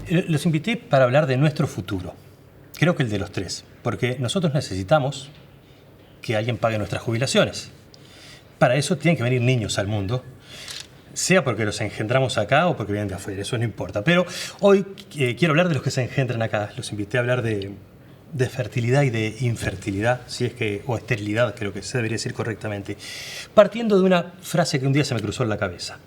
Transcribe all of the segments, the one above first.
Los invité para hablar de nuestro futuro. Creo que el de los tres. Porque nosotros necesitamos que alguien pague nuestras jubilaciones. Para eso tienen que venir niños al mundo. Sea porque los engendramos acá o porque vienen de afuera. Eso no importa. Pero hoy quiero hablar de los que se engendran acá. Los invité a hablar de fertilidad y de infertilidad, o esterilidad, creo que se debería decir correctamente, partiendo de una frase que un día se me cruzó en la cabeza.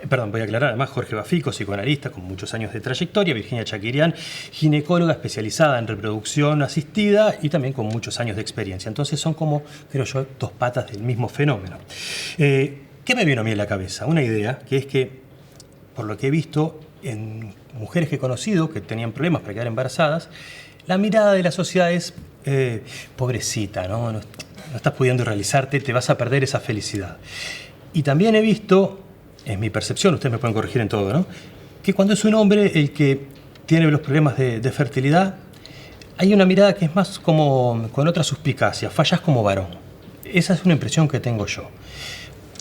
Perdón, voy a aclarar, además Jorge Bafico, psicoanalista con muchos años de trayectoria, Virginia Chakirian, ginecóloga especializada en reproducción asistida y también con muchos años de experiencia. Entonces son como, creo yo, dos patas del mismo fenómeno. ¿Qué me vino a mí en la cabeza? Una idea, que es que, por lo que he visto en mujeres que he conocido que tenían problemas para quedar embarazadas, la mirada de la sociedad es, pobrecita, ¿no? No estás pudiendo realizarte, te vas a perder esa felicidad. Y también he visto, es mi percepción, ustedes me pueden corregir en todo, ¿no?, que cuando es un hombre el que tiene los problemas de fertilidad, hay una mirada que es más como con otra suspicacia, fallas como varón. Esa es una impresión que tengo yo.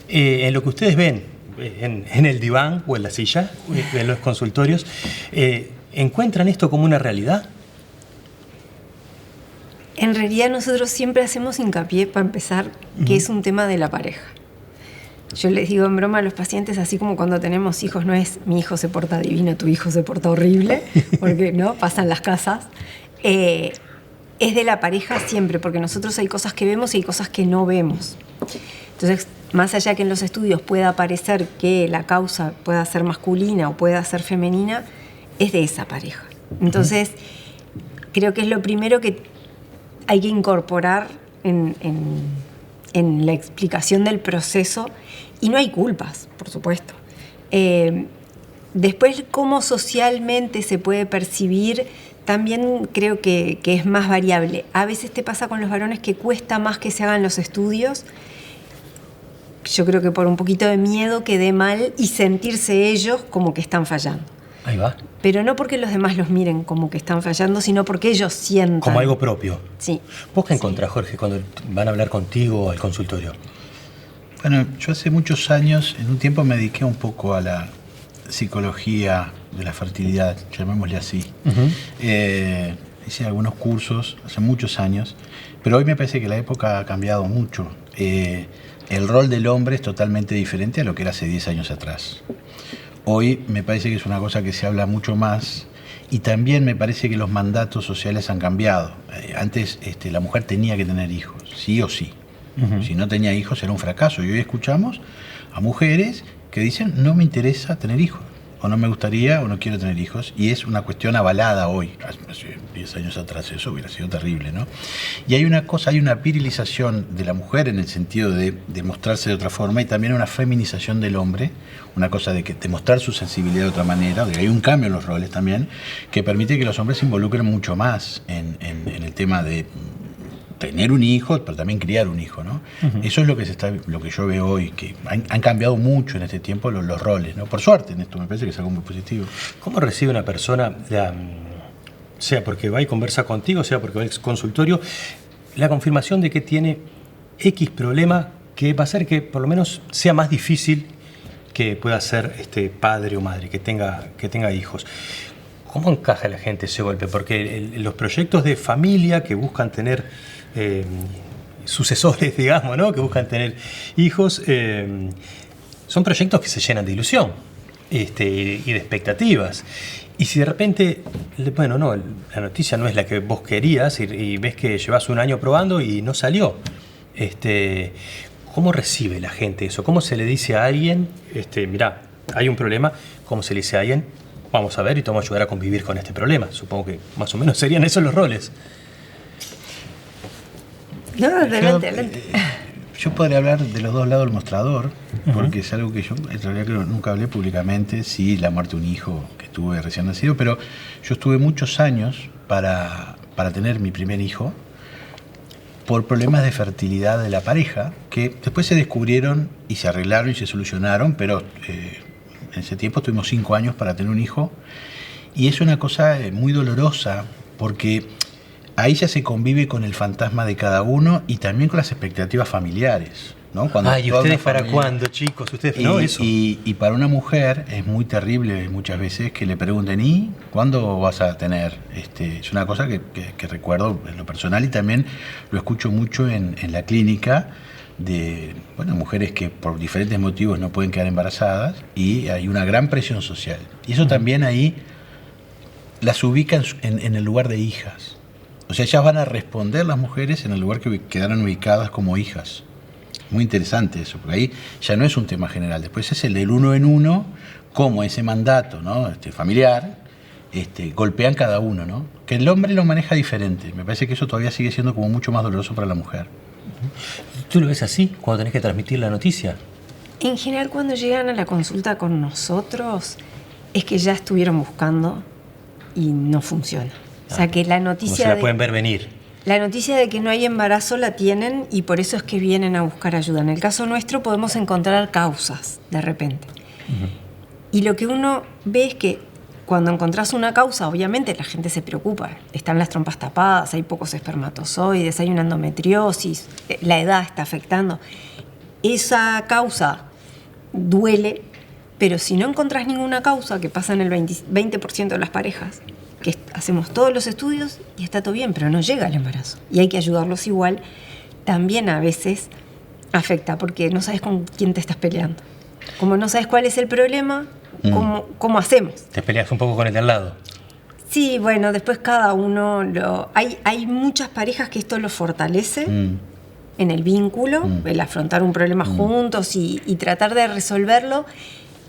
En lo que ustedes ven, en el diván o en la silla, en los consultorios, ¿encuentran esto como una realidad? En realidad nosotros siempre hacemos hincapié, para empezar, que es un tema de la pareja. Yo les digo en broma a los pacientes, así como cuando tenemos hijos, no es mi hijo se porta divino, tu hijo se porta horrible, porque no pasan las casas. Es de la pareja siempre, porque nosotros hay cosas que vemos y hay cosas que no vemos. Entonces, más allá que en los estudios pueda parecer que la causa pueda ser masculina o pueda ser femenina, es de esa pareja. Entonces, creo que es lo primero que hay que incorporar en la explicación del proceso, y no hay culpas, por supuesto. Después, cómo socialmente se puede percibir, también creo que es más variable. A veces te pasa con los varones que cuesta más que se hagan los estudios. Yo creo que por un poquito de miedo que dé mal y sentirse ellos como que están fallando. Ahí va. Pero no porque los demás los miren como que están fallando, sino porque ellos sientan. Como algo propio. Sí. ¿Vos qué encontrás, Jorge, cuando van a hablar contigo al consultorio? Bueno, yo hace muchos años, en un tiempo me dediqué un poco a la psicología de la fertilidad, llamémosle así. Hice algunos cursos hace muchos años, pero hoy me parece que la época ha cambiado mucho. El rol del hombre es totalmente diferente a lo que era hace 10 años atrás. Hoy me parece que es una cosa que se habla mucho más, y también me parece que los mandatos sociales han cambiado. Antes la mujer tenía que tener hijos, sí o sí. Si no tenía hijos era un fracaso. Y hoy escuchamos a mujeres que dicen no me interesa tener hijos, o no me gustaría, o no quiero tener hijos, y es una cuestión avalada hoy. Hace 10 años atrás eso hubiera sido terrible, ¿no? Y hay una cosa, hay una virilización de la mujer en el sentido de mostrarse de otra forma, y también una feminización del hombre, una cosa de mostrar su sensibilidad de otra manera, de que hay un cambio en los roles también, que permite que los hombres se involucren mucho más en el tema de tener un hijo, pero también criar un hijo, ¿no? Eso es lo que yo veo hoy, que han cambiado mucho en este tiempo los roles, ¿no? Por suerte, en esto me parece que es algo muy positivo. ¿Cómo recibe una persona, sea porque va y conversa contigo, sea porque va al consultorio, la confirmación de que tiene X problema que va a hacer que por lo menos sea más difícil que pueda ser padre o madre, que tenga hijos? ¿Cómo encaja la gente ese golpe? Porque los proyectos de familia que buscan tener sucesores, digamos, ¿no?, que buscan tener hijos, son proyectos que se llenan de ilusión y de expectativas. Y si de repente, bueno, no, la noticia no es la que vos querías y ves que llevas un año probando y no salió, ¿cómo recibe la gente eso? ¿Cómo se le dice a alguien, mirá, hay un problema? ¿Cómo se le dice a alguien? Vamos a ver y te vamos a ayudar a convivir con este problema. Supongo que más o menos serían esos los roles. No, adelante. Yo podría hablar de los dos lados del mostrador, porque es algo que yo en realidad creo nunca hablé públicamente. Sí, la muerte de un hijo que tuve recién nacido, pero yo estuve muchos años para tener mi primer hijo por problemas de fertilidad de la pareja, que después se descubrieron y se arreglaron y se solucionaron, pero en ese tiempo tuvimos 5 años para tener un hijo, y es una cosa muy dolorosa, porque ahí ya se convive con el fantasma de cada uno y también con las expectativas familiares. ¿no? Cuando ¿Y toda ustedes una para familia- cuándo, chicos? ¿Ustedes no eso? Y para una mujer es muy terrible muchas veces que le pregunten, ¿y cuándo vas a tener? Es una cosa que recuerdo en lo personal y también lo escucho mucho en la clínica de mujeres que por diferentes motivos no pueden quedar embarazadas y hay una gran presión social. Y eso también ahí las ubica en el lugar de hijas. O sea, ellas van a responder las mujeres en el lugar que quedaron ubicadas como hijas. Muy interesante eso, porque ahí ya no es un tema general. Después es el del uno en uno, cómo ese mandato, ¿no? familiar, golpean cada uno, ¿no? Que el hombre lo maneja diferente. Me parece que eso todavía sigue siendo como mucho más doloroso para la mujer. ¿Tú lo ves así cuando tenés que transmitir la noticia? En general, cuando llegan a la consulta con nosotros, es que ya estuvieron buscando y no funciona. O sea, que la Como noticia se la pueden ver venir. La noticia de que no hay embarazo la tienen y por eso es que vienen a buscar ayuda. En el caso nuestro podemos encontrar causas de repente. Y lo que uno ve es que cuando encontrás una causa, obviamente la gente se preocupa. Están las trompas tapadas, hay pocos espermatozoides, hay una endometriosis, la edad está afectando. Esa causa duele, pero si no encontrás ninguna causa, que pasa en el 20% de las parejas, que hacemos todos los estudios y está todo bien, pero no llega al embarazo. Y hay que ayudarlos igual. También a veces afecta, porque no sabes con quién te estás peleando. Como no sabes cuál es el problema, ¿cómo hacemos? Te peleas un poco con el de al lado. Sí, bueno, después cada uno Hay muchas parejas que esto lo fortalece en el vínculo, el afrontar un problema juntos y tratar de resolverlo.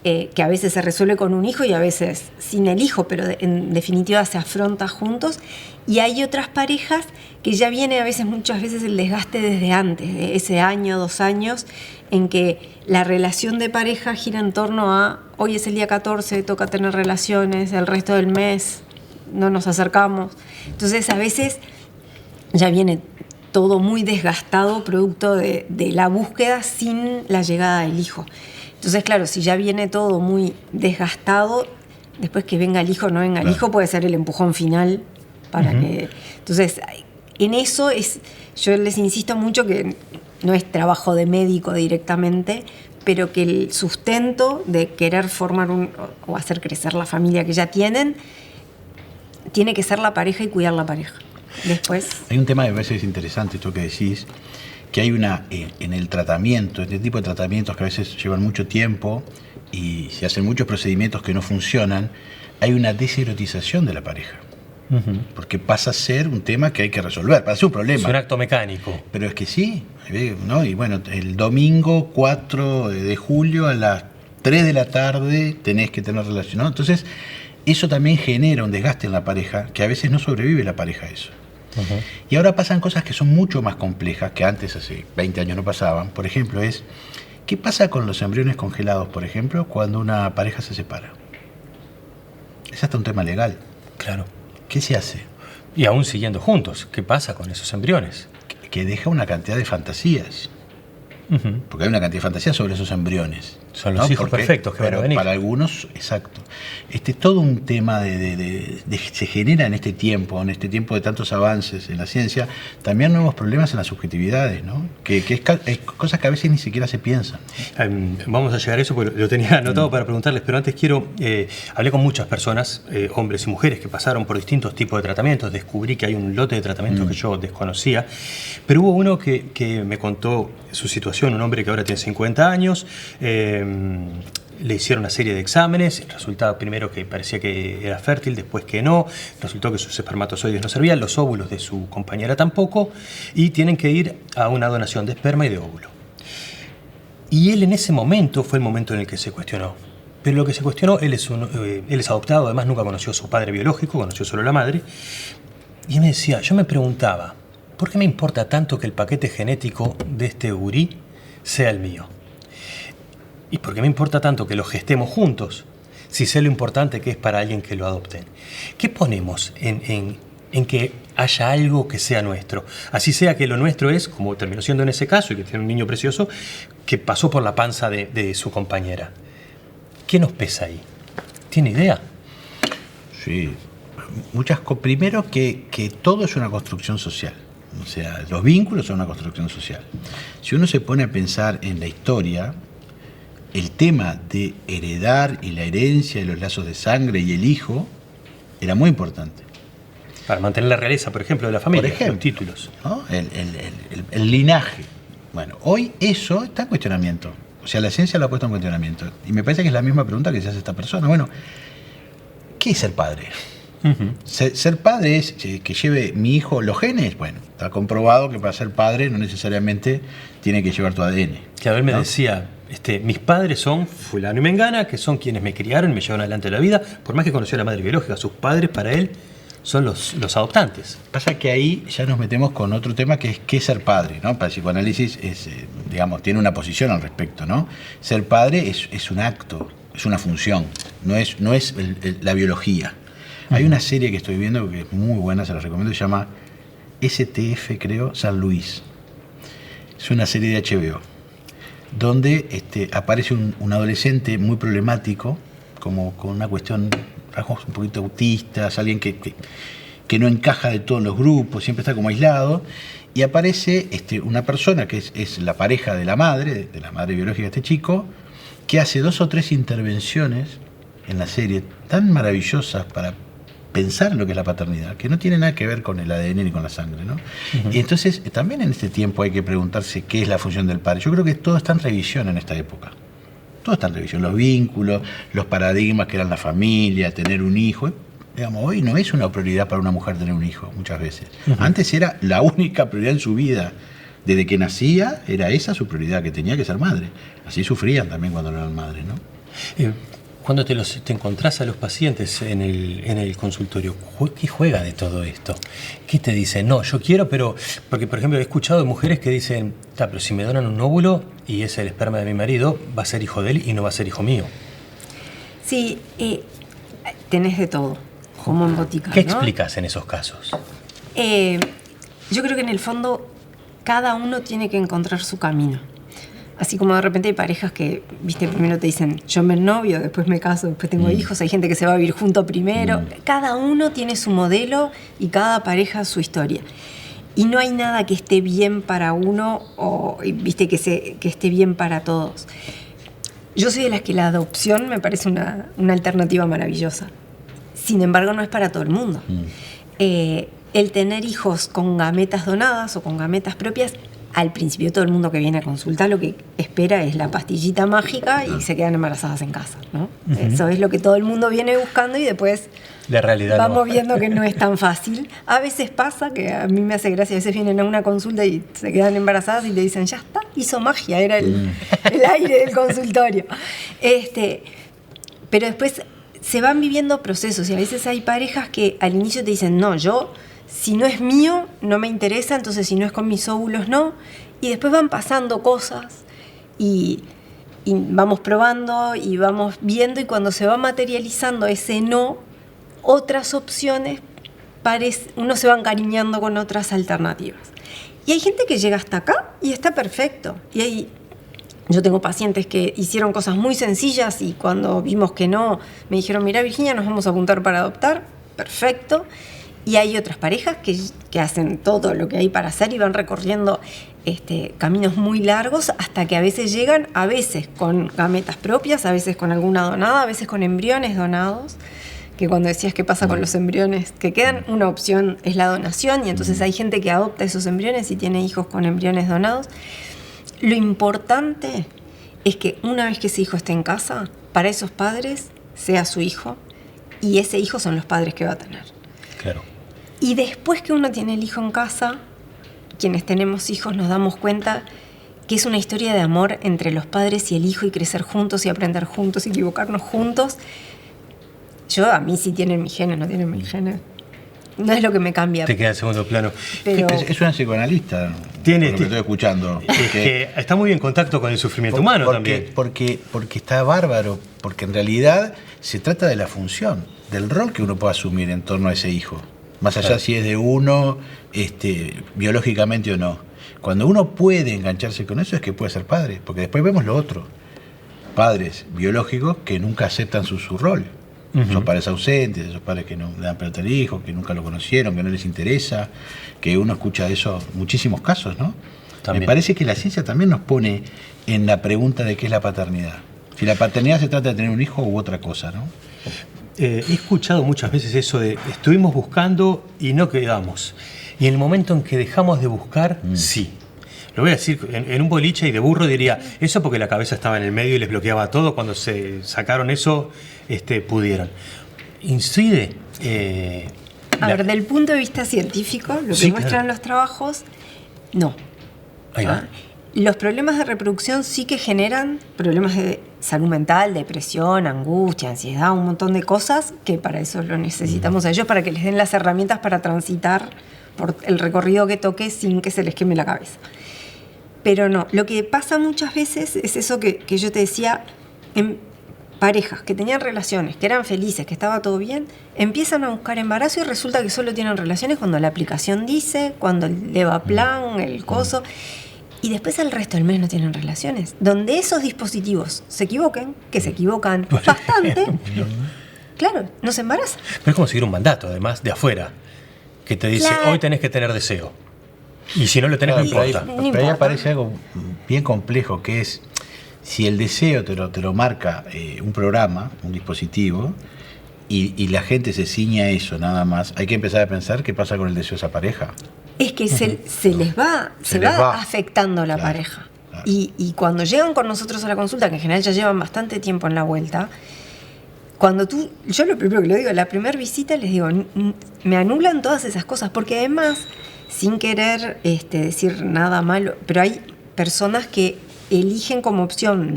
Que a veces se resuelve con un hijo y a veces sin el hijo, pero en definitiva se afronta juntos. Y hay otras parejas que ya viene muchas veces el desgaste desde antes, de ese año, 2 años, en que la relación de pareja gira en torno a hoy es el día 14, toca tener relaciones, el resto del mes no nos acercamos. Entonces a veces ya viene todo muy desgastado producto de la búsqueda sin la llegada del hijo. Entonces, claro, si ya viene todo muy desgastado, después que venga el hijo o no venga el hijo, puede ser el empujón final para que... Entonces, en eso yo les insisto mucho que no es trabajo de médico directamente, pero que el sustento de querer formar o hacer crecer la familia que ya tienen, tiene que ser la pareja y cuidar la pareja. Después... Hay un tema que a veces es interesante, esto que decís, que hay en el tratamiento, este tipo de tratamientos que a veces llevan mucho tiempo y se hacen muchos procedimientos que no funcionan, hay una deserotización de la pareja. Porque pasa a ser un tema que hay que resolver, pasa a ser un problema. Es un acto mecánico. Pero es que sí, ¿no? Y bueno, el domingo 4 de julio a las 3 de la tarde tenés que tener relación, ¿no? Entonces, eso también genera un desgaste en la pareja, que a veces no sobrevive la pareja a eso. Y ahora pasan cosas que son mucho más complejas, que antes, hace 20 años, no pasaban. Por ejemplo, ¿qué pasa con los embriones congelados, por ejemplo, cuando una pareja se separa? Es hasta un tema legal. Claro. ¿Qué se hace? Y aún siguiendo juntos, ¿qué pasa con esos embriones? Que deja una cantidad de fantasías. Porque hay una cantidad de fantasías sobre esos embriones. Son los hijos perfectos que van a venir. Para algunos, exacto. Todo un tema se genera en este tiempo de tantos avances en la ciencia, también nuevos problemas en las subjetividades, ¿no? Que es cosas que a veces ni siquiera se piensan. Vamos a llegar a eso porque lo tenía anotado para preguntarles, pero antes hablé con muchas personas, hombres y mujeres, que pasaron por distintos tipos de tratamientos. Descubrí que hay un lote de tratamientos que yo desconocía, pero hubo uno que me contó su situación, un hombre que ahora tiene 50 años, le hicieron una serie de exámenes, resultaba primero que parecía que era fértil, después que no, resultó que sus espermatozoides no servían, los óvulos de su compañera tampoco, y tienen que ir a una donación de esperma y de óvulo. Y él en ese momento fue el momento en el que se cuestionó. Pero lo que se cuestionó, él es adoptado, además nunca conoció a su padre biológico, conoció solo a la madre, y él me decía, yo me preguntaba, ¿por qué me importa tanto que el paquete genético de este gurí sea el mío? ¿Y por qué me importa tanto que lo gestemos juntos si sé lo importante que es para alguien que lo adopten? ¿Qué ponemos en que haya algo que sea nuestro? Así sea que lo nuestro es, como terminó siendo en ese caso, y que tiene un niño precioso, que pasó por la panza de su compañera. ¿Qué nos pesa ahí? ¿Tiene idea? Sí. Primero que todo es una construcción social. O sea, los vínculos son una construcción social. Si uno se pone a pensar en la historia, el tema de heredar y la herencia y los lazos de sangre y el hijo era muy importante. Para mantener la realeza, por ejemplo, de la familia, Por ejemplo, los títulos. ¿no? El linaje. Bueno, hoy eso está en cuestionamiento. O sea, la ciencia lo ha puesto en cuestionamiento. Y me parece que es la misma pregunta que se hace esta persona. Bueno, ¿qué es ser padre? Uh-huh. Ser padre es que lleve mi hijo los genes. Bueno, está comprobado que para ser padre no necesariamente tiene que llevar tu ADN. Claro, él me ¿no? decía, mis padres son fulano y mengana, que son quienes me criaron y me llevaron adelante la vida. Por más que conoció a la madre biológica, sus padres para él son los adoptantes. Pasa que ahí ya nos metemos con otro tema que es qué es ser padre, ¿no? Para el psicoanálisis es, digamos, tiene una posición al respecto, ¿no? Ser padre es un acto, es una función, no es la biología. Hay una serie que estoy viendo que es muy buena, se la recomiendo, se llama STF, creo, San Luis. Es una serie de HBO, donde aparece un adolescente muy problemático, como con una cuestión, rasgos un poquito autistas, alguien que no encaja de todos los grupos, siempre está como aislado, y aparece una persona que es la pareja de la madre biológica de este chico, que hace 2 o 3 intervenciones en la serie tan maravillosas para pensar lo que es la paternidad, que no tiene nada que ver con el ADN ni con la sangre, ¿no? Uh-huh. Y entonces también en este tiempo hay que preguntarse qué es la función del padre. Yo creo que todo está en revisión en esta época. Todo está en revisión, los vínculos, los paradigmas que eran la familia, tener un hijo. Digamos, hoy no es una prioridad para una mujer tener un hijo, muchas veces. Uh-huh. Antes era la única prioridad en su vida. Desde que nacía, era esa su prioridad, que tenía que ser madre. Así sufrían también cuando no eran madres, ¿no? Cuando te encontrás a los pacientes en el consultorio, ¿qué juega de todo esto? ¿Qué te dicen? No, yo quiero, pero... Porque, por ejemplo, he escuchado de mujeres que dicen, pero si me donan un óvulo y es el esperma de mi marido, va a ser hijo de él y no va a ser hijo mío. Sí, tenés de todo, como en botica, ¿Qué ¿no? explicas en esos casos? Yo creo que en el fondo cada uno tiene que encontrar su camino. Así como de repente hay parejas que, viste, primero te dicen, yo me novio, después me caso, después tengo hijos, hay gente que se va a vivir junto primero. Cada uno tiene su modelo y cada pareja su historia. Y no hay nada que esté bien para uno o, viste, que esté bien para todos. Yo soy de las que la adopción me parece una alternativa maravillosa. Sin embargo, no es para todo el mundo. El tener hijos con gametas donadas o con gametas propias, al principio todo el mundo que viene a consultar lo que espera es la pastillita mágica y se quedan embarazadas en casa, ¿no? Uh-huh. Eso es lo que todo el mundo viene buscando y después la realidad vamos viendo que no es tan fácil. A veces pasa, que a mí me hace gracia, a veces vienen a una consulta y se quedan embarazadas y te dicen, ya está, hizo magia, era el aire del consultorio. Pero después se van viviendo procesos y a veces hay parejas que al inicio te dicen, no, si no es mío, no me interesa, entonces si no es con mis óvulos, no. Y después van pasando cosas y vamos probando y vamos viendo, y cuando se va materializando ese no, otras opciones, uno se va encariñando con otras alternativas. Y hay gente que llega hasta acá y está perfecto. Yo tengo pacientes que hicieron cosas muy sencillas y cuando vimos que no, me dijeron, mira Virginia, nos vamos a apuntar para adoptar, perfecto. Y hay otras parejas que hacen todo lo que hay para hacer y van recorriendo caminos muy largos hasta que a veces llegan, a veces con gametas propias, a veces con alguna donada, a veces con embriones donados, que cuando decías qué pasa con los embriones que quedan, una opción es la donación y entonces hay gente que adopta esos embriones y tiene hijos con embriones donados. Lo importante es que una vez que ese hijo esté en casa, para esos padres sea su hijo y ese hijo son los padres que va a tener. Claro. Y después que uno tiene el hijo en casa, quienes tenemos hijos nos damos cuenta que es una historia de amor entre los padres y el hijo y crecer juntos y aprender juntos y equivocarnos juntos. A mí sí tienen mis genes, no tienen mis genes. No es lo que me cambia. Te queda en segundo plano. Pero es una psicoanalista, lo que estoy escuchando. Que está muy en contacto con el sufrimiento humano también. Porque está bárbaro, porque en realidad se trata de la función, del rol que uno puede asumir en torno a ese hijo. Más allá si es de uno, biológicamente o no. Cuando uno puede engancharse con eso es que puede ser padre, porque después vemos lo otro. Padres biológicos que nunca aceptan su rol. Esos padres ausentes, esos padres que no le dan pelota al hijo, que nunca lo conocieron, que no les interesa, que uno escucha eso en muchísimos casos, ¿no? También. Me parece que la ciencia también nos pone en la pregunta de qué es la paternidad. Si la paternidad se trata de tener un hijo u otra cosa, ¿no? He escuchado muchas veces eso de estuvimos buscando y no quedamos. Y en el momento en que dejamos de buscar, sí. Lo voy a decir, en un boliche y de burro diría, eso porque la cabeza estaba en el medio y les bloqueaba todo, cuando se sacaron eso, pudieron. Incide... a ver, del punto de vista científico, lo que muestran los trabajos, no. Ahí va. Los problemas de reproducción sí que generan problemas de salud mental, depresión, angustia, ansiedad, un montón de cosas que para eso lo necesitamos a ellos, para que les den las herramientas para transitar por el recorrido que toque sin que se les queme la cabeza. Pero no, lo que pasa muchas veces es eso que yo te decía, en parejas que tenían relaciones, que eran felices, que estaba todo bien, empiezan a buscar embarazo y resulta que solo tienen relaciones cuando la aplicación dice, cuando el Levaplan, el coso, y después el resto del mes no tienen relaciones. Donde esos dispositivos se equivoquen, que se equivocan bastante, claro, no se embarazan. Pero es como seguir un mandato, además, de afuera, que te dice, hoy tenés que tener deseo. Y si no lo tenés, no importa. Pero ahí aparece algo bien complejo, que es, si el deseo te lo marca un programa, un dispositivo, y la gente se ciña a eso nada más, hay que empezar a pensar qué pasa con el deseo de esa pareja. Es que se les va afectando la pareja. Claro. Y cuando llegan con nosotros a la consulta, que en general ya llevan bastante tiempo en la vuelta, yo lo primero que le digo, la primera visita les digo, me anulan todas esas cosas, porque además, sin querer decir nada malo, pero hay personas que eligen como opción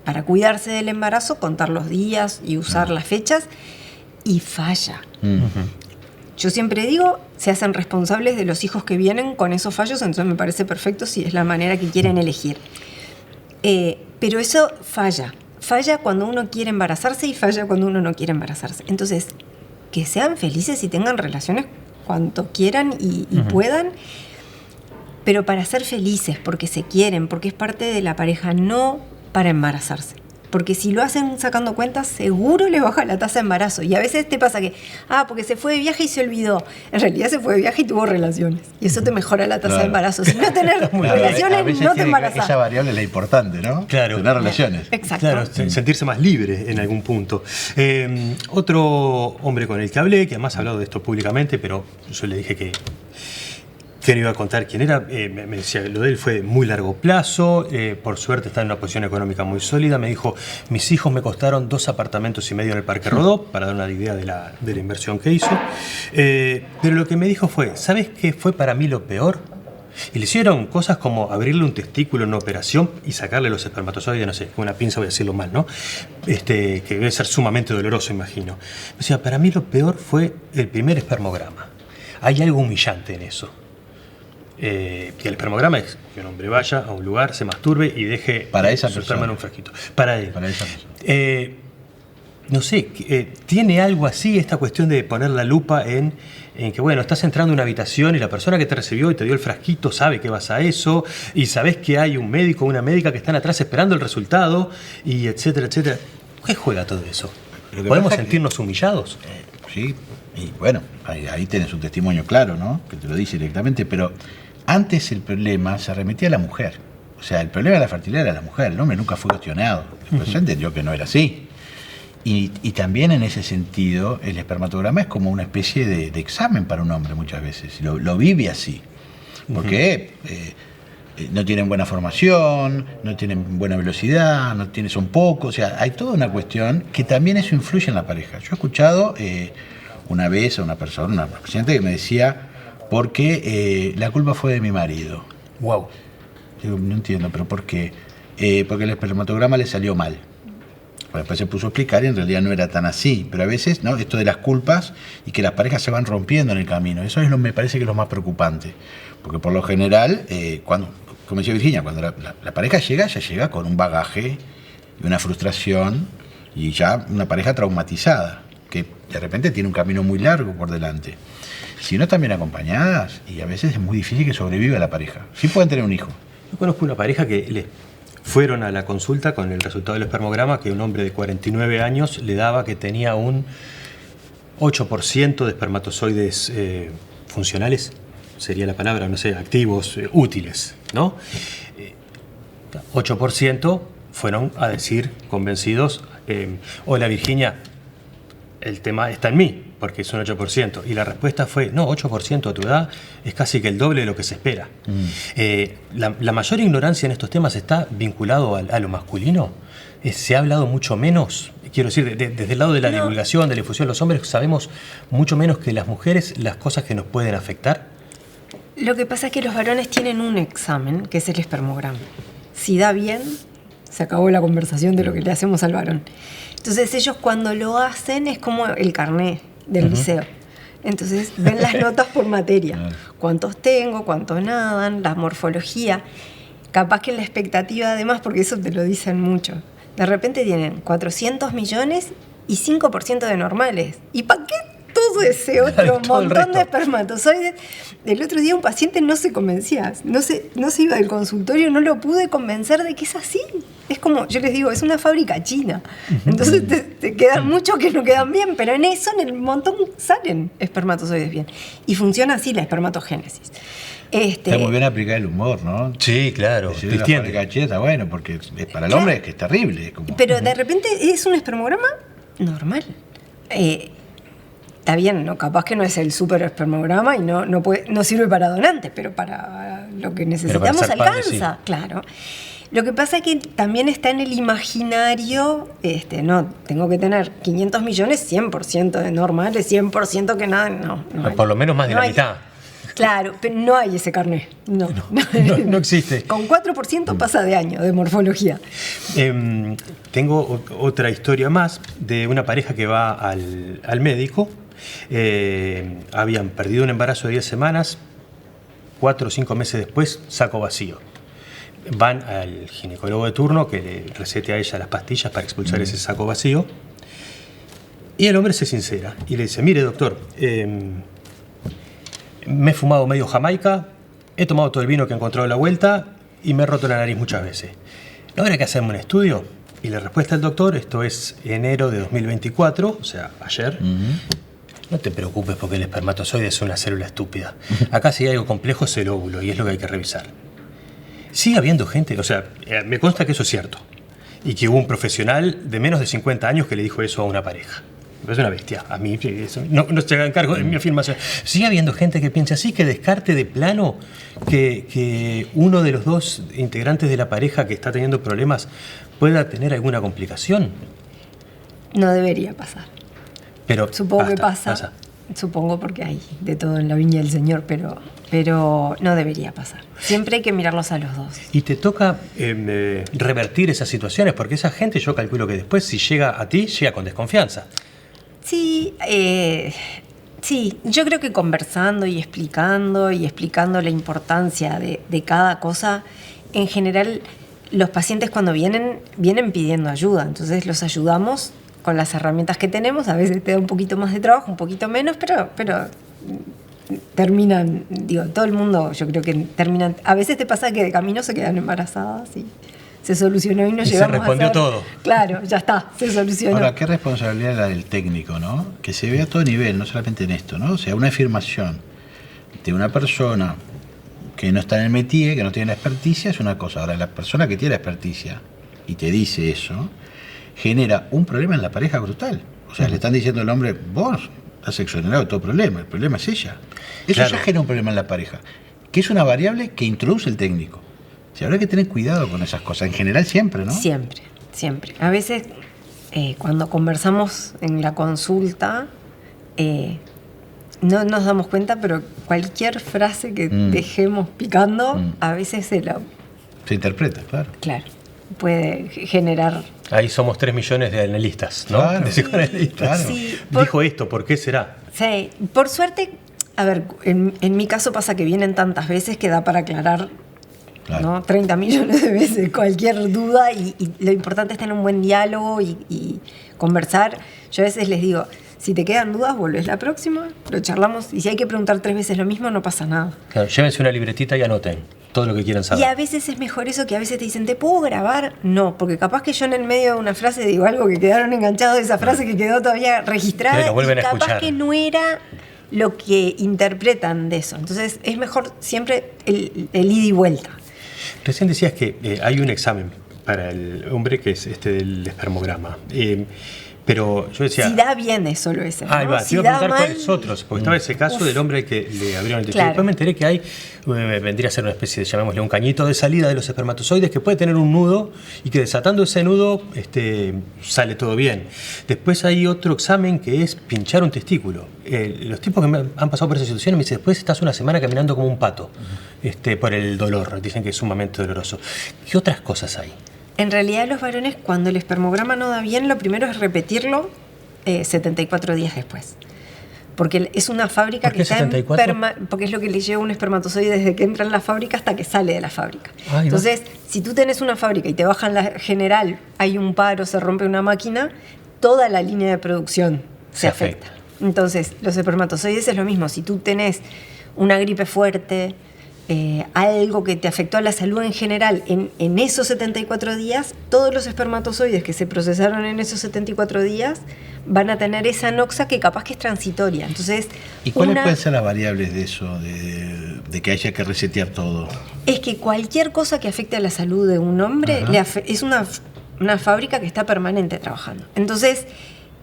para cuidarse del embarazo, contar los días y usar las fechas, y falla. Yo siempre digo, se hacen responsables de los hijos que vienen con esos fallos, entonces me parece perfecto si es la manera que quieren elegir. Pero eso falla. Falla cuando uno quiere embarazarse y falla cuando uno no quiere embarazarse. Entonces, que sean felices y tengan relaciones cuanto quieran y puedan, pero para ser felices, porque se quieren, porque es parte de la pareja, no para embarazarse. Porque si lo hacen sacando cuentas, seguro le baja la tasa de embarazo. Y a veces te pasa que, porque se fue de viaje y se olvidó. En realidad se fue de viaje y tuvo relaciones. Y eso te mejora la tasa de embarazo. Si no tenés relaciones, no te embarazás. Esa variable es la importante, ¿no? Claro. Tener relaciones. Exacto. Claro, sentirse más libre en algún punto. Otro hombre con el que hablé, que además ha hablado de esto públicamente, pero yo le dije que no iba a contar quién era, me decía que lo de él fue de muy largo plazo, por suerte está en una posición económica muy sólida. Me dijo, mis hijos me costaron 2,5 apartamentos en el Parque Rodó, para dar una idea de la inversión que hizo. Pero lo que me dijo fue, ¿sabes qué fue para mí lo peor? Y le hicieron cosas como abrirle un testículo en una operación y sacarle los espermatozoides, no sé, con una pinza, voy a decirlo mal, ¿no? Que debe ser sumamente doloroso, imagino. O sea, para mí lo peor fue el primer espermograma. Hay algo humillante en eso. Que el espermograma es que un hombre vaya a un lugar, se masturbe y deje su esperma en un frasquito. Para él. Para esa persona. No sé, ¿tiene algo así esta cuestión de poner la lupa en que, bueno, estás entrando en una habitación y la persona que te recibió y te dio el frasquito sabe que vas a eso y sabes que hay un médico o una médica que están atrás esperando el resultado y etcétera, etcétera? ¿Qué juega todo eso? ¿Podemos sentirnos humillados? Sí, y bueno, ahí tenés un testimonio claro, ¿no? Que te lo dice directamente, pero antes el problema se remitía a la mujer. O sea, el problema de la fertilidad era la mujer, el hombre nunca fue cuestionado. Después se entendió que no era así. Y también en ese sentido, el espermatograma es como una especie de examen para un hombre muchas veces. Lo vive así. Porque no tienen buena formación, no tienen buena velocidad, son pocos. O sea, hay toda una cuestión que también eso influye en la pareja. Yo he escuchado una vez a una persona, una paciente que me decía, porque la culpa fue de mi marido. Wow. Digo, no entiendo, pero ¿por qué? Porque el espermatograma le salió mal. Bueno, después se puso a explicar y en realidad no era tan así. Pero a veces, ¿no? Esto de las culpas y que las parejas se van rompiendo en el camino. Eso me parece que es lo más preocupante. Porque por lo general, como decía Virginia, cuando la pareja llega, ya llega con un bagaje y una frustración y ya una pareja traumatizada, que de repente tiene un camino muy largo por delante. Si no están bien acompañadas, y a veces es muy difícil que sobreviva la pareja. Sí pueden tener un hijo. Yo conozco una pareja que fueron a la consulta con el resultado del espermograma que un hombre de 49 años le daba que tenía un 8% de espermatozoides funcionales, sería la palabra, no sé, activos, útiles, ¿no? 8% fueron a decir, convencidos, hola Virginia, el tema está en mí, porque es un 8%. Y la respuesta fue, no, 8% a tu edad es casi que el doble de lo que se espera. La mayor ignorancia en estos temas está vinculado a lo masculino. Se ha hablado mucho menos, quiero decir, desde el lado de la divulgación, de la difusión, los hombres sabemos mucho menos que las mujeres las cosas que nos pueden afectar. Lo que pasa es que los varones tienen un examen, que es el espermograma. Si da bien, se acabó la conversación de lo que le hacemos al varón. Entonces ellos cuando lo hacen es como el carnet del liceo. Entonces ven las notas por materia. Cuántos tengo, cuántos nadan, la morfología. Capaz que la expectativa además, porque eso te lo dicen mucho. De repente tienen 400 millones y 5% de normales. ¿Y para qué todo ese otro montón de espermatozoides? El otro día un paciente no se convencía, no se iba del consultorio, no lo pude convencer de que es así. Es como, yo les digo, es una fábrica china. Entonces te quedan muchos que no quedan bien, pero en eso, en el montón, salen espermatozoides bien. Y funciona así la espermatogénesis. Está muy bien aplicar el humor, ¿no? Sí, claro. Si la fábrica china está bueno, porque para el hombre es que es terrible. Es como... Pero de repente es un espermograma normal. Está bien, ¿no? Capaz que no es el super espermograma y no sirve para donantes, pero para lo que necesitamos alcanza, sí. Claro. Lo que pasa es que también está en el imaginario, no, tengo que tener 500 millones, 100% de normales, 100% que nada, no por lo menos más de la mitad. Claro, pero no hay ese carnet. No existe. Con 4% pasa de año de morfología. Tengo otra historia más de una pareja que va al médico. Habían perdido un embarazo de 10 semanas, 4 o 5 meses después, saco vacío. Van al ginecólogo de turno que le recete a ella las pastillas para expulsar ese saco vacío. Y el hombre se sincera y le dice, mire doctor, me he fumado medio Jamaica, he tomado todo el vino que he encontrado a la vuelta y me he roto la nariz muchas veces. ¿No habrá que hacerme un estudio? Y la respuesta del doctor, esto es enero de 2024, o sea, ayer. No te preocupes porque el espermatozoide es una célula estúpida. Acá si hay algo complejo es el óvulo y es lo que hay que revisar. Sigue habiendo gente, o sea, me consta que eso es cierto. Y que hubo un profesional de menos de 50 años que le dijo eso a una pareja. Es una bestia. A mí eso, no se hagan cargo de mi afirmación. Sigue habiendo gente que piensa así, que descarte de plano que uno de los dos integrantes de la pareja que está teniendo problemas pueda tener alguna complicación. No debería pasar. Pero supongo que pasa. Supongo porque hay de todo en la viña del Señor, pero no debería pasar. Siempre hay que mirarlos a los dos. Y te toca revertir esas situaciones, porque esa gente, yo calculo que después, si llega a ti, llega con desconfianza. Sí, yo creo que conversando y explicando la importancia de cada cosa, en general los pacientes cuando vienen pidiendo ayuda, entonces los ayudamos con las herramientas que tenemos. A veces te da un poquito más de trabajo, un poquito menos, pero terminan, todo el mundo, yo creo que terminan. A veces te pasa que de camino se quedan embarazadas y se solucionó y no llegamos a se respondió todo. Claro, ya está, se solucionó. Ahora, qué responsabilidad la del técnico, ¿no? Que se vea a todo nivel, no solamente en esto, ¿no? O sea, una afirmación de una persona que no está en el métier, que no tiene la experticia, es una cosa. Ahora, la persona que tiene la experticia y te dice eso, genera un problema en la pareja brutal. O sea, le están diciendo al hombre, vos estás exonerado de todo problema, el problema es ella. Eso ya genera un problema en la pareja, que es una variable que introduce el técnico. O sea, habrá que tener cuidado con esas cosas, en general siempre, ¿no? Siempre. A veces, cuando conversamos en la consulta, no nos damos cuenta, pero cualquier frase que dejemos picando, a veces se interpreta, claro. Claro, puede generar... Ahí somos 3 millones de analistas, ¿no? Claro, de psicoanalistas. Claro. Sí, dijo esto, ¿por qué será? Sí, por suerte, a ver, en mi caso pasa que vienen tantas veces que da para aclarar, claro, ¿no? 30 millones de veces cualquier duda y lo importante es tener un buen diálogo y conversar. Yo a veces les digo, Si te quedan dudas, volvés la próxima, lo charlamos. Y si hay que preguntar 3 veces lo mismo, no pasa nada. Claro, llévense una libretita y anoten todo lo que quieran saber. Y a veces es mejor eso, que a veces te dicen, ¿te puedo grabar? No, porque capaz que yo en el medio de una frase digo algo que quedaron enganchados de esa frase que quedó todavía registrada. Pero lo vuelven y a capaz escuchar. que no era lo que interpretan de eso. Entonces es mejor siempre el ida y vuelta. Recién decías que hay un examen para el hombre que es este del espermograma. Pero yo decía... Si da bien es solo ese, ¿no? Ahí va, Si te iba a da preguntar mal, cuáles otros, porque estaba ese caso del hombre que le abrieron el techo. Claro. Después me enteré que hay, vendría a ser una especie de, llamémosle, un cañito de salida de los espermatozoides que puede tener un nudo y que desatando ese nudo sale todo bien. Después hay otro examen que es pinchar un testículo. Los tipos que han pasado por esa situación me dicen, después estás una semana caminando como un pato por el dolor. Dicen que es sumamente doloroso. ¿Qué otras cosas hay? En realidad los varones, cuando el espermograma no da bien, lo primero es repetirlo 74 días después. Porque es una fábrica ¿Por qué que está 74? porque es lo que le lleva un espermatozoide desde que entra en la fábrica hasta que sale de la fábrica. Ahí va. Entonces, si tú tenés una fábrica y te bajan la general, hay un paro, se rompe una máquina, toda la línea de producción se afecta. Entonces, los espermatozoides es lo mismo. Si tú tenés una gripe fuerte, algo que te afectó a la salud en general en esos 74 días, todos los espermatozoides que se procesaron en esos 74 días van a tener esa noxa que capaz que es transitoria. Entonces, ¿y cuáles pueden ser las variables de eso, de que haya que resetear todo? Es que cualquier cosa que afecte a la salud de un hombre es una fábrica que está permanente trabajando. Entonces,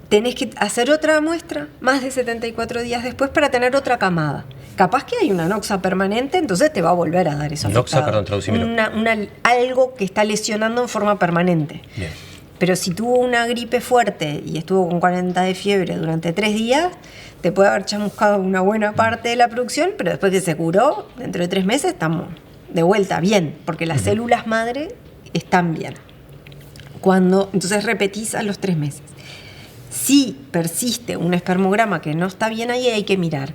tenés que hacer otra muestra más de 74 días después para tener otra camada. Capaz que hay una noxa permanente, entonces te va a volver a dar eso. Noxa, perdón, traducímelo. Algo que está lesionando en forma permanente. Bien. Pero si tuvo una gripe fuerte y estuvo con 40 de fiebre durante 3 días, te puede haber chamuscado una buena parte de la producción, pero después que se curó, dentro de 3 meses estamos de vuelta bien, porque las células madre están bien. Entonces repetís a los 3 meses. Si persiste un espermograma que no está bien ahí, hay que mirar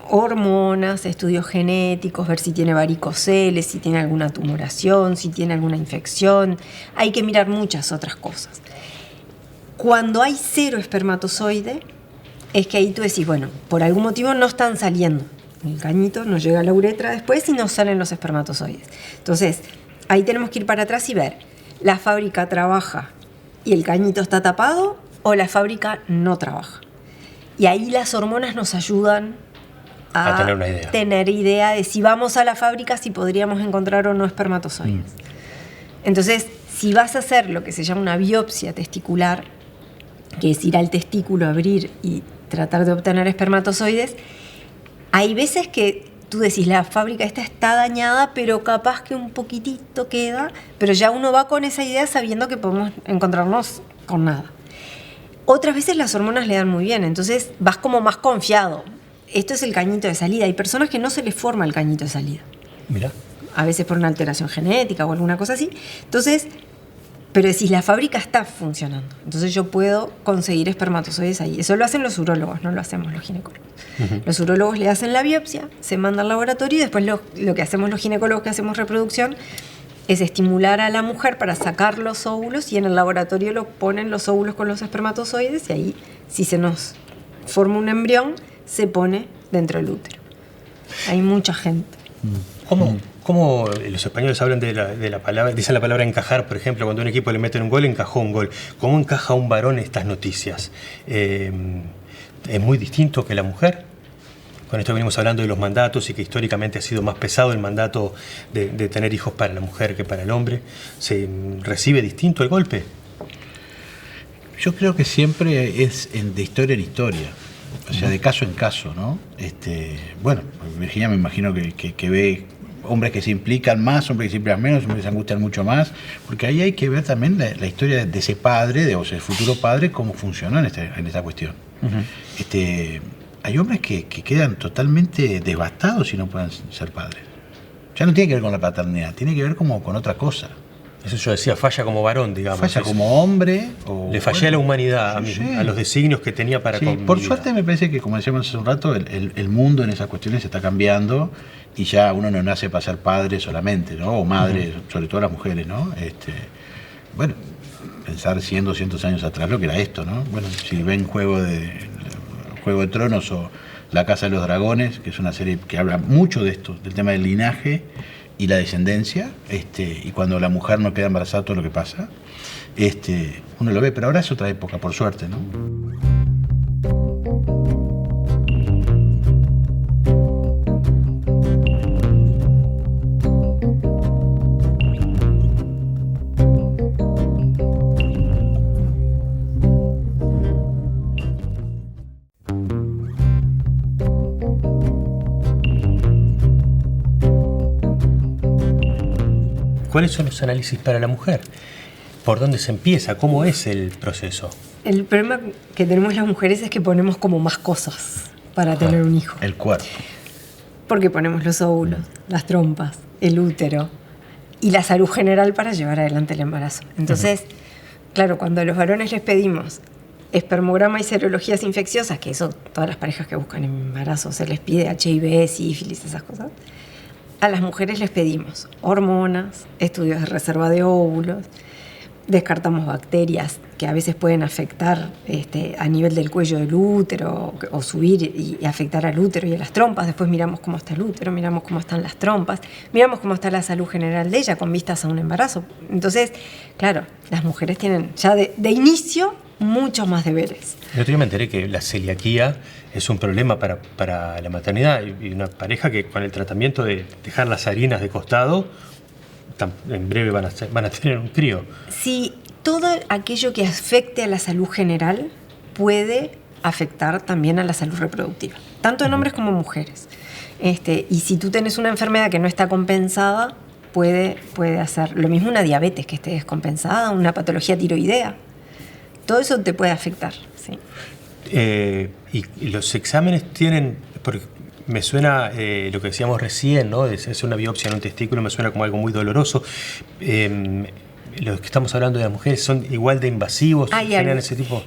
hormonas, estudios genéticos, ver si tiene varicoceles, si tiene alguna tumoración, si tiene alguna infección. Hay que mirar muchas otras cosas. Cuando hay 0 espermatozoide, es que ahí tú decís, bueno, por algún motivo no están saliendo. El cañito no llega a la uretra después y no salen los espermatozoides. Entonces, ahí tenemos que ir para atrás y ver, ¿la fábrica trabaja y el cañito está tapado o la fábrica no trabaja? Y ahí las hormonas nos ayudan a tener idea de si vamos a la fábrica, si podríamos encontrar o no espermatozoides. Entonces, si vas a hacer lo que se llama una biopsia testicular, que es ir al testículo, abrir y tratar de obtener espermatozoides, hay veces que tú decís, la fábrica esta está dañada, pero capaz que un poquitito queda, pero ya uno va con esa idea sabiendo que podemos encontrarnos con nada. Otras veces las hormonas le dan muy bien, entonces vas como más confiado. Esto es el cañito de salida. Hay personas que no se les forma el cañito de salida. Mira. A veces por una alteración genética o alguna cosa así. Entonces, pero decís, la fábrica está funcionando. Entonces yo puedo conseguir espermatozoides ahí. Eso lo hacen los urólogos, no lo hacemos los ginecólogos. Los urólogos le hacen la biopsia, se manda al laboratorio y después lo que hacemos los ginecólogos que hacemos reproducción es estimular a la mujer para sacar los óvulos y en el laboratorio lo ponen los óvulos con los espermatozoides y ahí, si se nos forma un embrión, se pone dentro del útero. Hay mucha gente. ¿Cómo los españoles hablan de la palabra, dicen la palabra encajar, por ejemplo, cuando un equipo le mete un gol, encajó un gol? ¿Cómo encaja un varón estas noticias? ¿Es muy distinto que la mujer? Con esto venimos hablando de los mandatos y que históricamente ha sido más pesado el mandato de tener hijos para la mujer que para el hombre. ¿Se recibe distinto el golpe? Yo creo que siempre es de historia en historia. O sea, de caso en caso, ¿no? Bueno, Virginia me imagino que ve hombres que se implican más, hombres que se implican menos, hombres que se angustian mucho más, porque ahí hay que ver también la historia de ese padre, o sea, el futuro padre, cómo funcionó en esta cuestión. Hay hombres que quedan totalmente devastados si no pueden ser padres. Ya no tiene que ver con la paternidad, tiene que ver como con otra cosa. Eso yo decía, falla como varón, digamos. Falla como hombre. Le fallé a la humanidad, a los designios que tenía para con mi por vida. suerte me parece que, como decíamos hace un rato, el mundo en esas cuestiones se está cambiando y ya uno no nace para ser padre solamente, ¿no? O madre, sobre todo las mujeres, ¿no? Bueno, pensar 100, 200 años atrás lo que era esto, ¿no? Bueno, si ven Juego de Juego de Tronos o La Casa de los Dragones, que es una serie que habla mucho de esto, del tema del linaje y la descendencia, y cuando la mujer no queda embarazada, todo lo que pasa, uno lo ve, pero ahora es otra época, por suerte, ¿no? ¿Cuáles son los análisis para la mujer? ¿Por dónde se empieza? ¿Cómo es el proceso? El problema que tenemos las mujeres es que ponemos como más cosas para tener un hijo. El cuerpo. Porque ponemos los óvulos, las trompas, el útero y la salud general para llevar adelante el embarazo. Entonces, claro, cuando a los varones les pedimos espermograma y serologías infecciosas, que eso todas las parejas que buscan embarazo se les pide, HIV, sífilis, esas cosas, a las mujeres les pedimos hormonas, estudios de reserva de óvulos, descartamos bacterias que a veces pueden afectar a nivel del cuello del útero o subir y afectar al útero y a las trompas. Después miramos cómo está el útero, miramos cómo están las trompas, miramos cómo está la salud general de ella con vistas a un embarazo. Entonces, claro, las mujeres tienen ya de inicio muchos más deberes. El otro día me enteré que la celiaquía es un problema para la maternidad y una pareja que con el tratamiento de dejar las harinas de costado, en breve van a tener un crío. Sí, todo aquello que afecte a la salud general puede afectar también a la salud reproductiva, tanto en hombres como en mujeres. Y si tú tienes una enfermedad que no está compensada, puede hacer lo mismo una diabetes que esté descompensada, una patología tiroidea. Todo eso te puede afectar, sí. Y los exámenes tienen, porque me suena lo que decíamos recién, ¿no? Es una biopsia en un testículo, me suena como algo muy doloroso. Los que estamos hablando de las mujeres son igual de invasivos, generan ese tipo.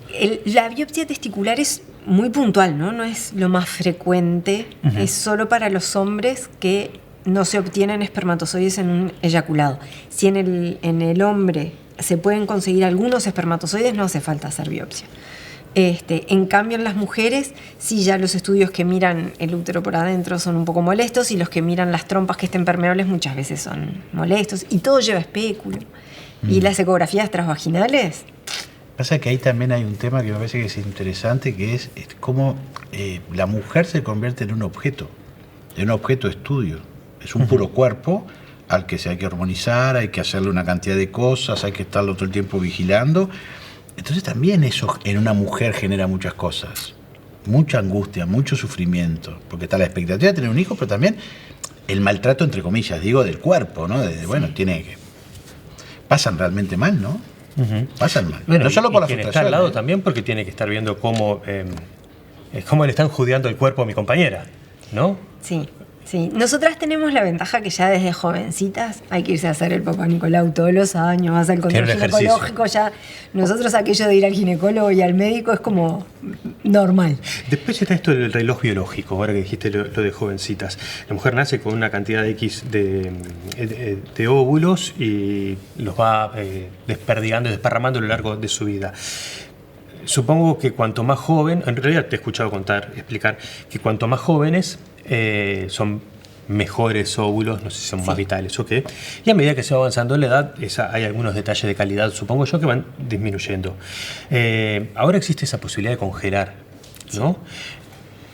La biopsia testicular es muy puntual, ¿no? No es lo más frecuente, es solo para los hombres que no se obtienen espermatozoides en un eyaculado. Si en el hombre se pueden conseguir algunos espermatozoides, no hace falta hacer biopsia. En cambio, en las mujeres, sí, ya los estudios que miran el útero por adentro son un poco molestos y los que miran las trompas que estén permeables muchas veces son molestos y todo lleva espéculo. Y las ecografías transvaginales. Pasa que ahí también hay un tema que me parece que es interesante, que es cómo la mujer se convierte en un objeto de estudio. Es un puro cuerpo al que se hay que hormonizar, hay que hacerle una cantidad de cosas, hay que estarlo todo el tiempo vigilando. Entonces también eso en una mujer genera muchas cosas, mucha angustia, mucho sufrimiento, porque está la expectativa de tener un hijo, pero también el maltrato, entre comillas, digo, del cuerpo, ¿no? Bueno, tiene que... Pasan realmente mal, ¿no? Pasan mal. Bueno, no solo por la frustración. frustración. Está al lado también porque tiene que estar viendo cómo le están judeando el cuerpo a mi compañera, ¿no? Sí. Sí, nosotras tenemos la ventaja que ya desde jovencitas hay que irse a hacer el Papá Nicolau todos los años, vas al control ginecológico, ya nosotros aquello de ir al ginecólogo y al médico es como normal. Después está esto del reloj biológico, ahora que dijiste lo de jovencitas. La mujer nace con una cantidad de X de óvulos y los va desperdigando y desparramando a lo largo de su vida. Supongo que cuanto más joven, en realidad te he escuchado explicar que cuanto más jóvenes son mejores óvulos, no sé si son más vitales o qué, y a medida que se va avanzando en la edad, hay algunos detalles de calidad, supongo yo, que van disminuyendo. Ahora existe esa posibilidad de congelar, ¿no?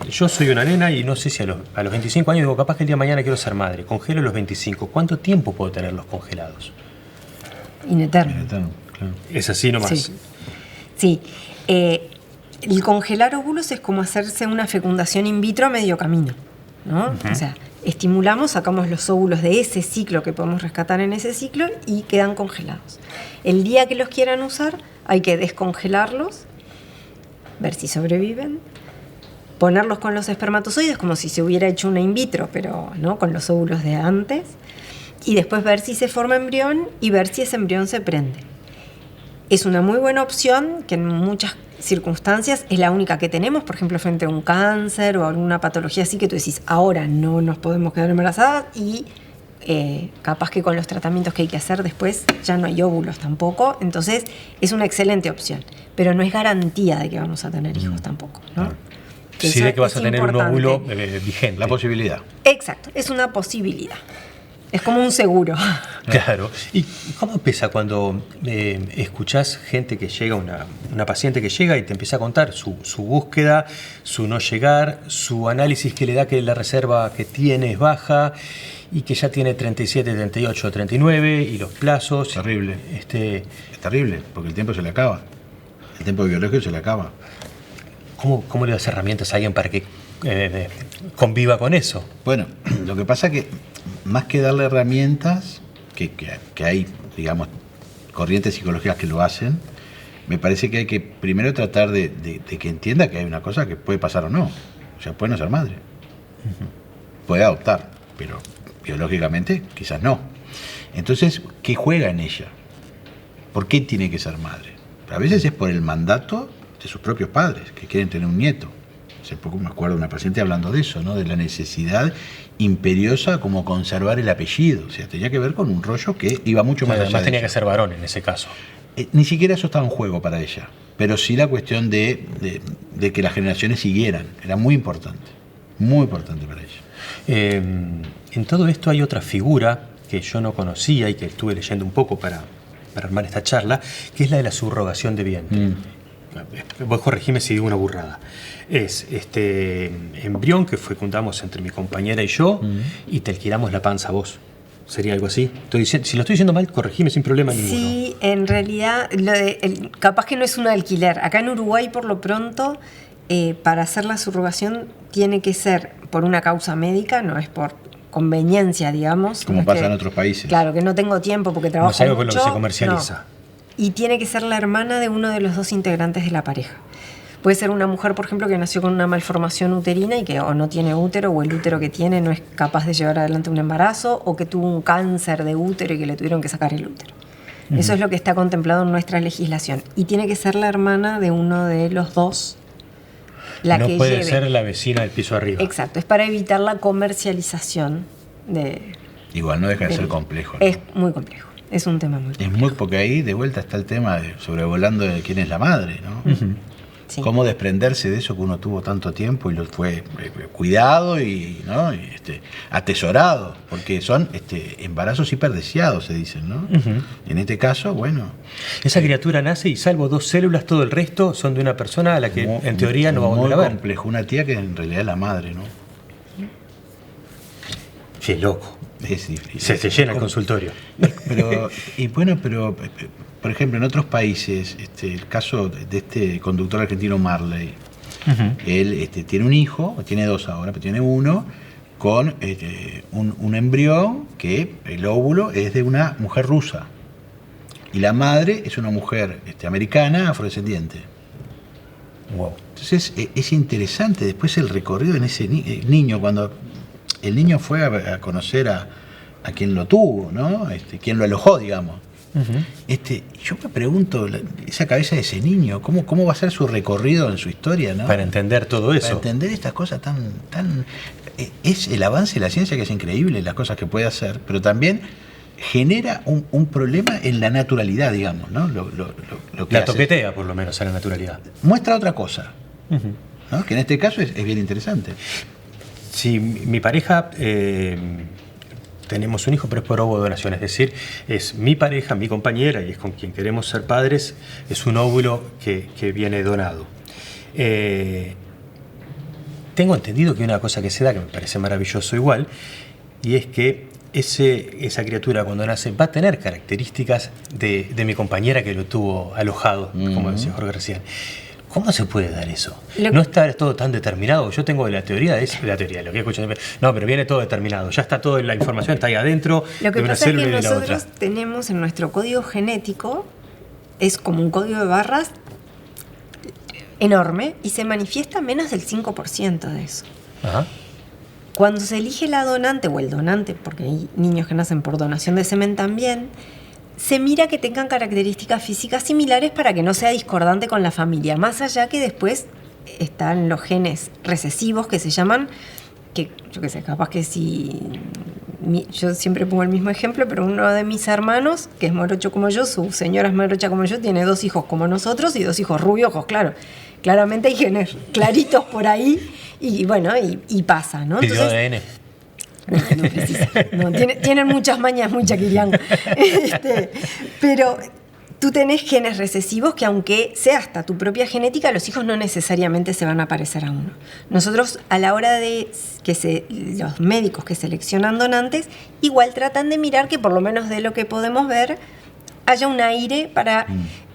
Yo soy una nena y no sé si a los 25 años digo, capaz que el día de mañana quiero ser madre, congelo a los 25, ¿cuánto tiempo puedo tenerlos congelados? Ineterno. Claro. Es así nomás. Sí. El congelar óvulos es como hacerse una fecundación in vitro a medio camino, ¿no? O sea, estimulamos, sacamos los óvulos de ese ciclo que podemos rescatar en ese ciclo y quedan congelados. El día que los quieran usar hay que descongelarlos, ver si sobreviven, ponerlos con los espermatozoides como si se hubiera hecho una in vitro, pero no con los óvulos de antes, y después ver si se forma embrión y ver si ese embrión se prende. Es una muy buena opción que en muchas circunstancias es la única que tenemos, por ejemplo, frente a un cáncer o alguna patología así que tú decís, ahora no nos podemos quedar embarazadas y capaz que con los tratamientos que hay que hacer después ya no hay óvulos tampoco, entonces es una excelente opción, pero no es garantía de que vamos a tener hijos tampoco, ¿no? Que Sí, eso de que vas es a tener importante. un óvulo vigente. La posibilidad. Exacto, es una posibilidad. Es como un seguro. Claro. ¿Y cómo empieza cuando escuchás gente que llega, una paciente que llega y te empieza a contar su búsqueda, su no llegar, su análisis que le da que la reserva que tiene es baja y que ya tiene 37, 38, 39 y los plazos? Terrible. Es Es terrible, porque el tiempo se le acaba. El tiempo biológico se le acaba. ¿Cómo le das herramientas a alguien para que conviva con eso? Bueno, lo que pasa que más que darle herramientas, que hay, digamos, corrientes psicológicas que lo hacen, me parece que hay que primero tratar de que entienda que hay una cosa que puede pasar o no. O sea, puede no ser madre. Puede adoptar, pero biológicamente quizás no. Entonces, ¿qué juega en ella? ¿Por qué tiene que ser madre? A veces es por el mandato de sus propios padres, que quieren tener un nieto. Hace poco me acuerdo de una paciente hablando de eso, ¿no? De la necesidad imperiosa como conservar el apellido. O sea, tenía que ver con un rollo que iba mucho más allá Además de tenía eso. que ser varón en ese caso. Ni siquiera eso estaba en juego para ella, pero sí la cuestión de que las generaciones siguieran. Era muy importante para ella. En todo esto hay otra figura que yo no conocía y que estuve leyendo un poco para armar esta charla, que es la de la subrogación de vientre. Vos corregime si digo una burrada. Es este embrión que fecundamos entre mi compañera y yo y te alquilamos la panza a vos. ¿Sería algo así? Si lo estoy diciendo mal, corregime sin problema ninguno. Sí, en realidad, capaz que no es un alquiler. Acá en Uruguay, por lo pronto, para hacer la subrogación tiene que ser por una causa médica, no es por conveniencia, digamos. Como no pasa que, en otros países. Claro, que no tengo tiempo porque trabajo No es algo mucho. con lo que se comercializa. No. Y tiene que ser la hermana de uno de los dos integrantes de la pareja. Puede ser una mujer, por ejemplo, que nació con una malformación uterina y que o no tiene útero o el útero que tiene no es capaz de llevar adelante un embarazo, o que tuvo un cáncer de útero y que le tuvieron que sacar el útero. Eso es lo que está contemplado en nuestra legislación. Y tiene que ser la hermana de uno de los dos la no que puede lleve. ser la vecina del piso arriba. Exacto, es para evitar la comercialización de... Igual no deja de ser complejo, ¿no? Es muy complejo, es un tema muy complejo. Es muy, porque ahí de vuelta está el tema de sobrevolando de quién es la madre, ¿no? Sí. Cómo desprenderse de eso que uno tuvo tanto tiempo y lo fue cuidado y, ¿no? Y, atesorado, porque son embarazos hiperdeseados, se dicen, ¿no? En este caso, bueno. Esa criatura nace y salvo 2 células, todo el resto son de una persona a la que en teoría no va a volver a muy ver. complejo, una tía que en realidad es la madre, ¿no? Qué loco. Es difícil. Se te llena el consultorio. Pero, por ejemplo, en otros países, el caso de este conductor argentino Marley, él tiene un hijo, tiene 2 ahora, pero tiene uno, con un embrión que el óvulo es de una mujer rusa. Y la madre es una mujer americana afrodescendiente. Wow. Entonces es interesante después el recorrido en ese niño, cuando el niño fue a conocer a quien lo tuvo, ¿no? Quien lo alojó, digamos. Yo me pregunto, esa cabeza de ese niño, ¿cómo va a ser su recorrido en su historia, ¿no? Para entender todo eso. Para entender estas cosas tan es el avance de la ciencia que es increíble, las cosas que puede hacer, pero también genera un problema en la naturalidad, digamos, ¿no? Lo que La hace. toquetea, por lo menos, a la naturalidad. Muestra otra cosa, ¿no? Que en este caso es bien interesante. Sí, mi pareja, tenemos un hijo, pero es por ovodonación, es decir, es mi pareja, mi compañera, y es con quien queremos ser padres, es un óvulo que viene donado. Tengo entendido que hay una cosa que se da, que me parece maravilloso igual, y es que esa criatura cuando nace va a tener características de mi compañera que lo tuvo alojado, como decía Jorge recién. ¿Cómo se puede dar eso? No está todo tan determinado. Yo tengo la teoría, lo que escucho. No, pero viene todo determinado. Ya está toda la información, está ahí adentro Lo que de una pasa es célula que y de la otra. nosotros tenemos en nuestro código genético, es como un código de barras enorme y se manifiesta menos del 5% de eso. Ajá. Cuando se elige la donante o el donante, porque hay niños que nacen por donación de semen también, se mira que tengan características físicas similares para que no sea discordante con la familia. Más allá que después están los genes recesivos que se llaman, que yo qué sé, capaz que si yo siempre pongo el mismo ejemplo, pero uno de mis hermanos, que es morocho como yo, su señora es morocha como yo, tiene 2 hijos como nosotros y 2 hijos rubios, ojos claros. Claramente hay genes claritos por ahí y bueno, y pasa, ¿no? ¿Pidió ADN? No precisa. No, tienen muchas mañas, muy chaquirián. Pero tú tenés genes recesivos que aunque sea hasta tu propia genética, los hijos no necesariamente se van a parecer a uno. Nosotros a la hora de los médicos que seleccionan donantes, igual tratan de mirar que por lo menos de lo que podemos ver, haya un aire para,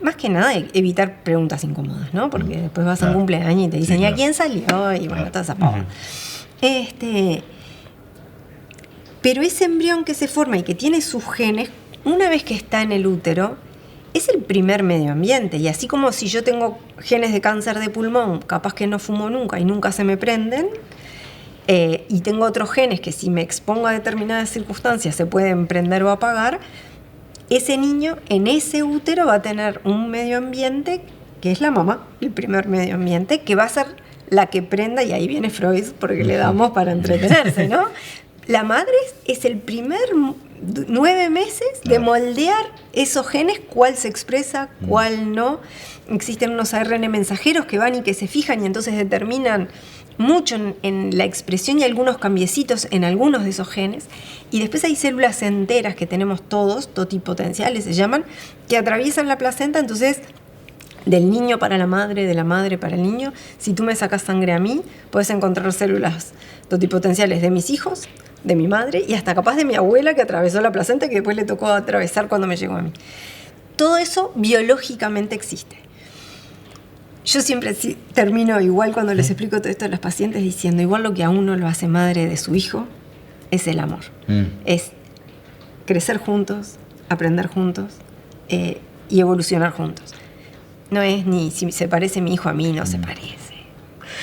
más que nada, evitar preguntas incómodas, ¿no? Porque después vas a un cumpleaños y te dicen, ¿y a quién salió? Y bueno, toda esa pava. Pero ese embrión que se forma y que tiene sus genes, una vez que está en el útero, es el primer medio ambiente. Y así como si yo tengo genes de cáncer de pulmón, capaz que no fumo nunca y nunca se me prenden, y tengo otros genes que si me expongo a determinadas circunstancias se pueden prender o apagar, ese niño en ese útero va a tener un medio ambiente que es la mamá, el primer medio ambiente, que va a ser la que prenda, y ahí viene Freud, porque le damos para entretenerse, ¿no? La madre es el primer 9 meses de moldear esos genes, cuál se expresa, cuál no. Existen unos ARN mensajeros que van y que se fijan y entonces determinan mucho en la expresión y algunos cambiecitos en algunos de esos genes. Y después hay células enteras que tenemos todos, totipotenciales se llaman, que atraviesan la placenta, entonces del niño para la madre, de la madre para el niño. Si tú me sacas sangre a mí, puedes encontrar células totipotenciales de mis hijos, de mi madre y hasta capaz de mi abuela que atravesó la placenta que después le tocó atravesar cuando me llegó a mí. Todo eso biológicamente existe. Yo siempre termino igual cuando les explico todo esto a los pacientes diciendo, igual lo que a uno lo hace madre de su hijo es el amor. Es crecer juntos, aprender juntos y evolucionar juntos. No es ni si se parece mi hijo a mí, no se parece.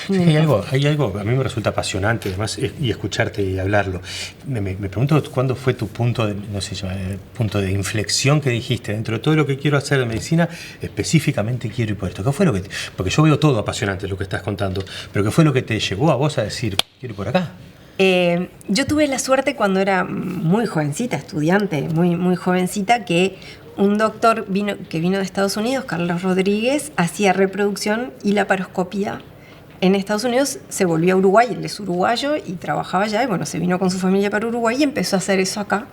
Sí, hay algo, a mí me resulta apasionante además, y escucharte y hablarlo. Me pregunto cuándo fue tu punto de, no sé, punto de inflexión que dijiste, dentro de todo lo que quiero hacer en medicina, específicamente quiero ir por esto. ¿Qué fue lo que porque yo veo todo apasionante lo que estás contando, pero qué fue lo que te llevó a vos a decir, quiero ir por acá? Yo tuve la suerte cuando era muy jovencita, estudiante, muy jovencita, que un doctor que vino de Estados Unidos, Carlos Rodríguez, hacía reproducción y laparoscopía en Estados Unidos. Se volvió a Uruguay, él es uruguayo y trabajaba allá, y bueno, se vino con su familia para Uruguay y empezó a hacer eso acá.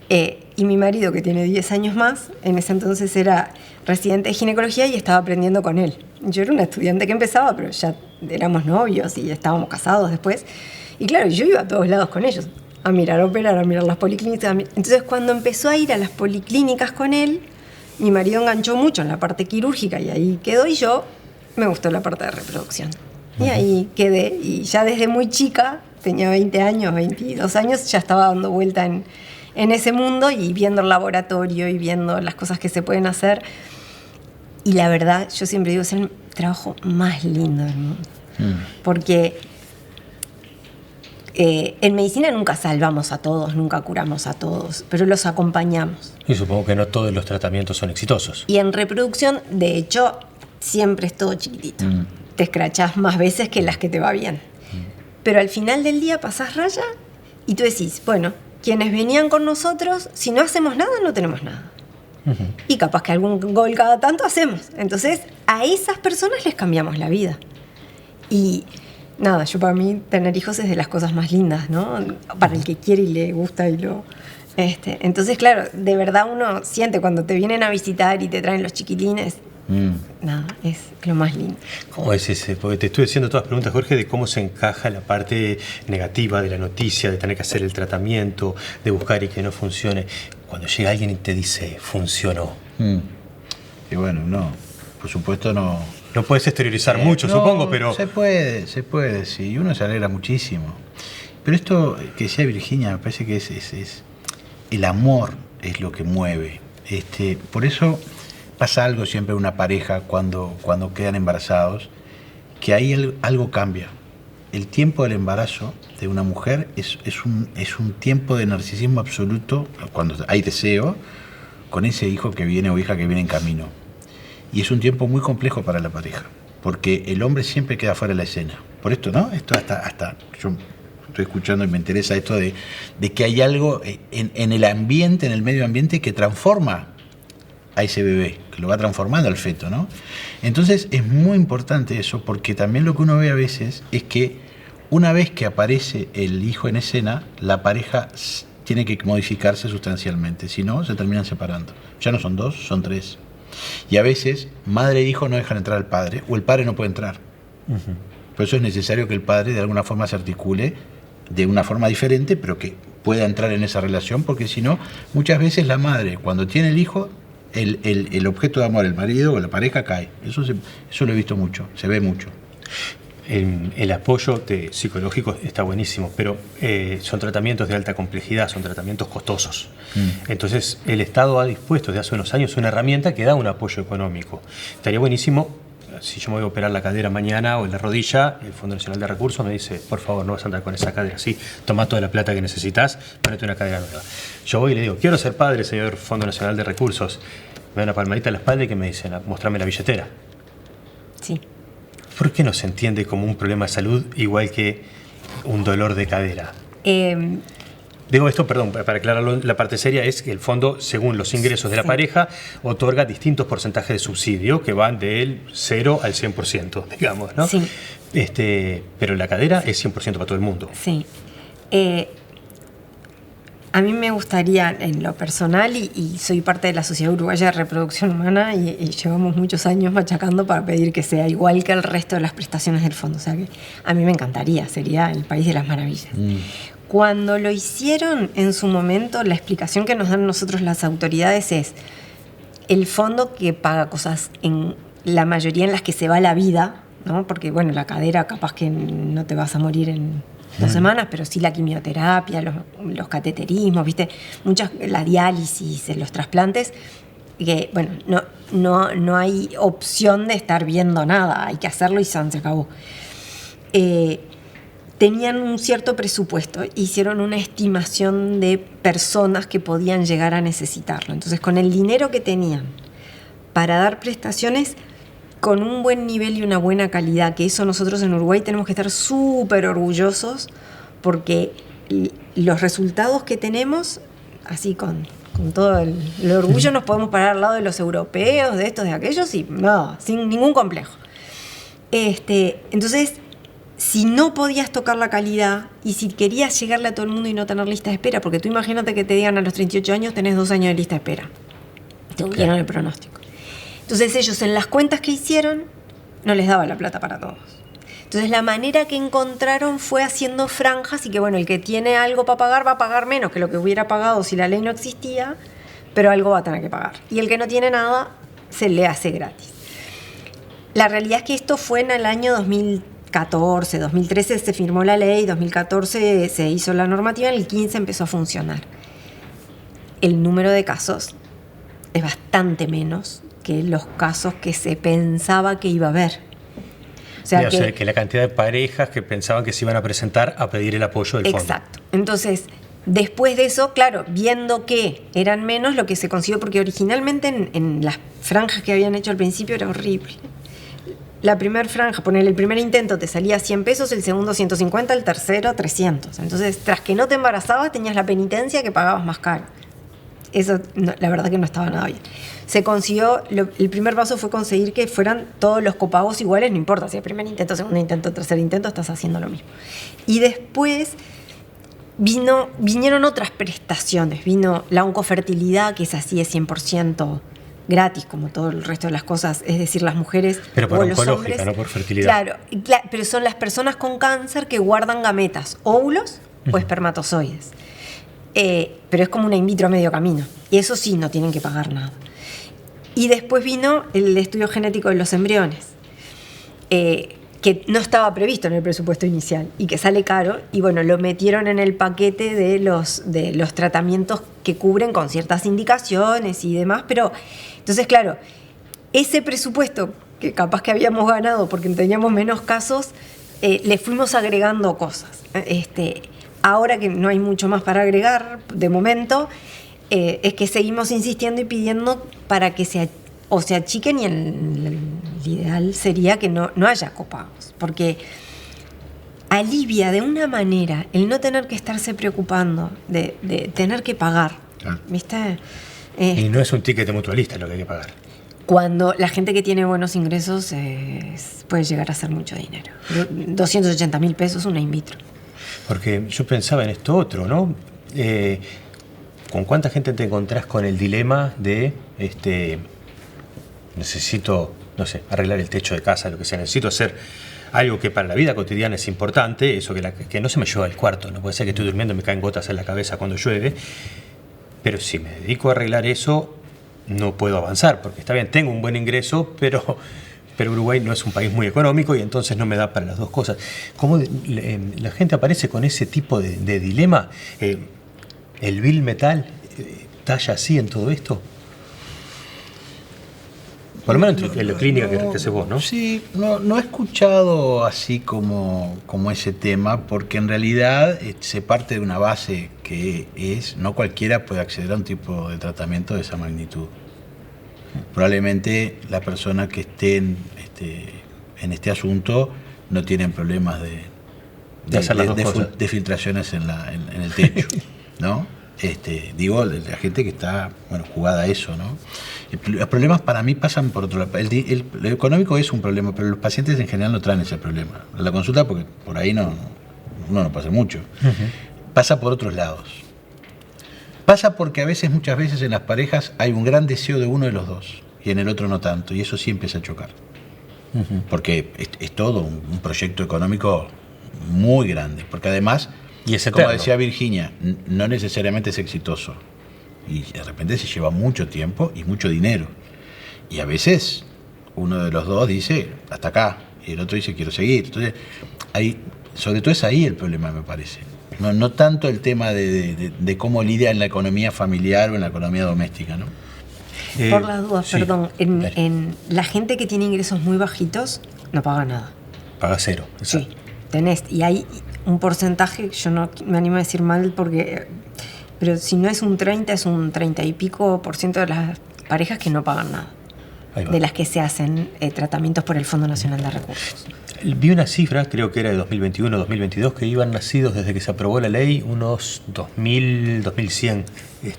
Y mi marido, que tiene 10 años más, en ese entonces era residente de ginecología y estaba aprendiendo con él. Yo era una estudiante que empezaba, pero ya éramos novios y estábamos casados después. Y claro, yo iba a todos lados con ellos, a mirar operar, a mirar las policlínicas. Entonces, cuando empezó a ir a las policlínicas con él, mi marido enganchó mucho en la parte quirúrgica y ahí quedó, y yo me gustó la parte de reproducción. Y ahí quedé, y ya desde muy chica, tenía 20 años, 22 años, ya estaba dando vuelta en ese mundo y viendo el laboratorio y viendo las cosas que se pueden hacer. Y la verdad, yo siempre digo, es el trabajo más lindo del mundo. Porque en medicina nunca salvamos a todos, nunca curamos a todos, pero los acompañamos. Y supongo que no todos los tratamientos son exitosos. Y en reproducción, de hecho, siempre es todo chiquitito. Te escrachás más veces que las que te va bien. Pero al final del día pasás raya y tú decís, bueno, quienes venían con nosotros, si no hacemos nada, no tenemos nada. Y capaz que algún gol cada tanto hacemos. Entonces, a esas personas les cambiamos la vida. Y nada, yo para mí tener hijos es de las cosas más lindas, ¿no? Para el que quiere y le gusta y lo... Entonces, claro, de verdad uno siente cuando te vienen a visitar y te traen los chiquilines... Nada, es lo más lindo. ¿Cómo es ese? Porque te estuve haciendo todas las preguntas, Jorge, de cómo se encaja la parte negativa de la noticia, de tener que hacer el tratamiento, de buscar y que no funcione. Cuando llega alguien y te dice, funcionó. Y bueno, no, por supuesto no. No puedes exteriorizar mucho, no, supongo, pero... Se puede, sí, y uno se alegra muchísimo. Pero esto que decía Virginia, me parece que es el amor es lo que mueve. Por eso pasa algo siempre en una pareja cuando quedan embarazados, que ahí algo cambia. El tiempo del embarazo de una mujer es un tiempo de narcisismo absoluto, cuando hay deseo, con ese hijo que viene o hija que viene en camino. Y es un tiempo muy complejo para la pareja, porque el hombre siempre queda fuera de la escena. Por esto, ¿no? Esto hasta yo estoy escuchando y me interesa esto de que hay algo en el ambiente, en el medio ambiente, que transforma a ese bebé, que lo va transformando al feto, ¿no? Entonces es muy importante eso, porque también lo que uno ve a veces es que una vez que aparece el hijo en escena, la pareja tiene que modificarse sustancialmente, si no, se terminan separando. Ya no son dos, son tres. Y a veces, madre e hijo no dejan entrar al padre, o el padre no puede entrar. Por eso es necesario que el padre de alguna forma se articule de una forma diferente, pero que pueda entrar en esa relación, porque si no, muchas veces la madre, cuando tiene el hijo, el objeto de amor, el marido o la pareja, cae. Eso lo he visto mucho, se ve mucho. El apoyo psicológico está buenísimo, pero son tratamientos de alta complejidad, son tratamientos costosos. Entonces, el Estado ha dispuesto desde hace unos años una herramienta que da un apoyo económico. Estaría buenísimo, si yo me voy a operar la cadera mañana o la rodilla, el Fondo Nacional de Recursos me dice, por favor, no vas a andar con esa cadera así, toma toda la plata que necesitas, ponete una cadera nueva. Yo voy y le digo, quiero ser padre, señor Fondo Nacional de Recursos. Me da una palmadita en la espalda y que me dicen, mostrame la billetera. Sí. ¿Por qué no se entiende como un problema de salud igual que un dolor de cadera? Digo esto, perdón, para aclararlo, la parte seria es que el fondo, según los ingresos de la pareja, otorga distintos porcentajes de subsidio que van del 0 al 100%, digamos, ¿no? Sí. Pero la cadera es 100% para todo el mundo. Sí. A mí me gustaría, en lo personal, y soy parte de la Sociedad Uruguaya de Reproducción Humana, y llevamos muchos años machacando para pedir que sea igual que el resto de las prestaciones del fondo. O sea que a mí me encantaría, sería el país de las maravillas. Cuando lo hicieron en su momento, la explicación que nos dan nosotros las autoridades es el fondo que paga cosas en la mayoría en las que se va la vida, ¿no? Porque, bueno, la cadera capaz que no te vas a morir en 2 semanas, pero sí la quimioterapia, los cateterismos, ¿viste? La diálisis, los trasplantes, que, bueno, no hay opción de estar viendo nada, hay que hacerlo y se acabó. Tenían un cierto presupuesto, hicieron una estimación de personas que podían llegar a necesitarlo. Entonces, con el dinero que tenían para dar prestaciones con un buen nivel y una buena calidad, que eso nosotros en Uruguay tenemos que estar súper orgullosos, porque los resultados que tenemos, así con todo el orgullo, nos podemos parar al lado de los europeos, de estos, de aquellos, y no, sin ningún complejo. Entonces, si no podías tocar la calidad y si querías llegarle a todo el mundo y no tener lista de espera, porque tú imagínate que te digan a los 38 años tenés 2 años de lista de espera, te dieron el pronóstico. Entonces ellos en las cuentas que hicieron no les daba la plata para todos. Entonces la manera que encontraron fue haciendo franjas y que, bueno, el que tiene algo para pagar va a pagar menos que lo que hubiera pagado si la ley no existía, pero algo va a tener que pagar. Y el que no tiene nada se le hace gratis. La realidad es que esto fue en el año 2014, 2013 se firmó la ley, 2014 se hizo la normativa, en el 2015 empezó a funcionar. El número de casos es bastante menos que los casos que se pensaba que iba a haber. O sea, que la cantidad de parejas que pensaban que se iban a presentar a pedir el apoyo del fondo. Exacto. Entonces, después de eso, claro, viendo que eran menos lo que se consiguió, porque originalmente en las franjas que habían hecho al principio era horrible. La primera franja, poner el primer intento te salía 100 pesos, el segundo 150, el tercero 300. Entonces, tras que no te embarazabas, tenías la penitencia que pagabas más caro. Eso, no, la verdad que no estaba nada bien. Se consiguió, el primer paso fue conseguir que fueran todos los copagos iguales, no importa si el primer intento, segundo intento, tercer intento, estás haciendo lo mismo. Y después vinieron otras prestaciones, vino la oncofertilidad, que es así, es 100% gratis, como todo el resto de las cosas, es decir, las mujeres pero por o los oncológica, hombres, no por fertilidad. Claro, pero son las personas con cáncer que guardan gametas, óvulos o espermatozoides. Pero es como una in vitro a medio camino. Y eso sí, no tienen que pagar nada. Y después vino el estudio genético de los embriones, que no estaba previsto en el presupuesto inicial y que sale caro. Y bueno, lo metieron en el paquete de los tratamientos que cubren con ciertas indicaciones y demás. Pero, entonces, claro, ese presupuesto que capaz que habíamos ganado porque teníamos menos casos, le fuimos agregando cosas. Ahora que no hay mucho más para agregar, de momento, es que seguimos insistiendo y pidiendo para que se achiquen, y el ideal sería que no haya copagos. Porque alivia de una manera el no tener que estarse preocupando de tener que pagar, Claro. ¿viste? Y no es un ticket mutualista lo que hay que pagar. Cuando la gente que tiene buenos ingresos puede llegar a ser mucho dinero. 280.000 pesos una in vitro. Porque yo pensaba en esto otro, ¿no? ¿Con cuánta gente te encontrás con el dilema de necesito, no sé, arreglar el techo de casa, lo que sea, necesito hacer algo que para la vida cotidiana es importante, eso que no se me lleva al cuarto, no puede ser que estoy durmiendo y me caen gotas en la cabeza cuando llueve, pero si me dedico a arreglar eso, no puedo avanzar, porque está bien, tengo un buen ingreso, pero Uruguay no es un país muy económico y entonces no me da para las dos cosas. ¿Cómo la gente aparece con ese tipo de dilema? ¿El Bill Metal talla así en todo esto? Por lo menos en la clínica que haces vos, ¿no? Sí, no he escuchado así como ese tema, porque en realidad se parte de una base que no cualquiera puede acceder a un tipo de tratamiento de esa magnitud. Probablemente la persona que esté en este asunto no tienen problemas de filtraciones en el techo, ¿no? Digo, la gente que está jugada a eso, ¿no? Los problemas para mí pasan por otro lado. Lo económico es un problema, pero los pacientes en general no traen ese problema. La consulta, porque por ahí uno no pasa mucho. Pasa por otros lados. Pasa porque muchas veces en las parejas hay un gran deseo de uno de los dos y en el otro no tanto, y eso sí empieza a chocar. Porque es todo un proyecto económico muy grande, porque además, y es como decía Virginia, no necesariamente es exitoso. Y de repente se lleva mucho tiempo y mucho dinero. Y a veces uno de los dos dice, hasta acá, y el otro dice, quiero seguir. Entonces, sobre todo es ahí el problema, me parece. No tanto el tema de cómo lidia en la economía familiar o en la economía doméstica, ¿no? Por las dudas, sí, perdón, en la gente que tiene ingresos muy bajitos no paga nada. Paga cero. Sí, tenés, y hay un porcentaje, yo no me animo a decir mal pero si no es un 30, es un 30 y pico % de las parejas que no pagan nada, de las que se hacen tratamientos por el Fondo Nacional de Recursos. Vi una cifra, creo que era de 2021 2022, que iban nacidos desde que se aprobó la ley unos 2.000, 2.100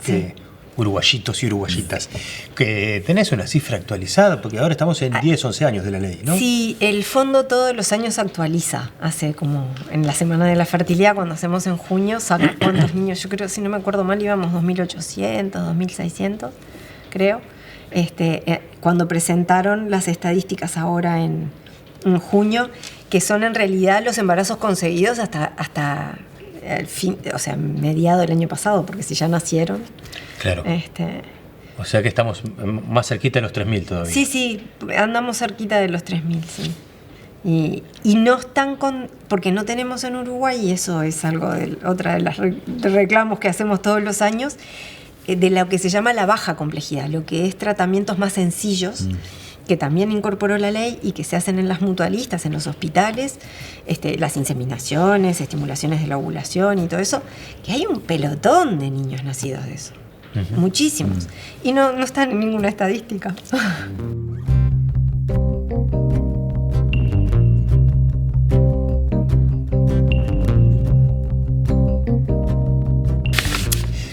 Sí. uruguayitos y uruguayitas. Que tenés una cifra actualizada, porque ahora estamos en 10, 11 años de la ley, ¿no? Sí, el fondo todos los años actualiza. Hace como en la Semana de la Fertilidad, cuando hacemos en junio, saca cuántos niños. Yo creo, si no me acuerdo mal, íbamos 2.800, 2.600, creo. Cuando presentaron las estadísticas ahora en junio, que son en realidad los embarazos conseguidos hasta el fin, o sea, mediado del año pasado, porque si ya nacieron. Claro. O sea que estamos más cerquita de los 3.000 todavía. Sí, andamos cerquita de los 3.000, sí. Y no están porque no tenemos en Uruguay, y eso es algo otra de las reclamos que hacemos todos los años, de lo que se llama la baja complejidad, lo que es tratamientos más sencillos, que también incorporó la ley y que se hacen en las mutualistas, en los hospitales, las inseminaciones, estimulaciones de la ovulación y todo eso, que hay un pelotón de niños nacidos de eso. Muchísimos. Y no están en ninguna estadística.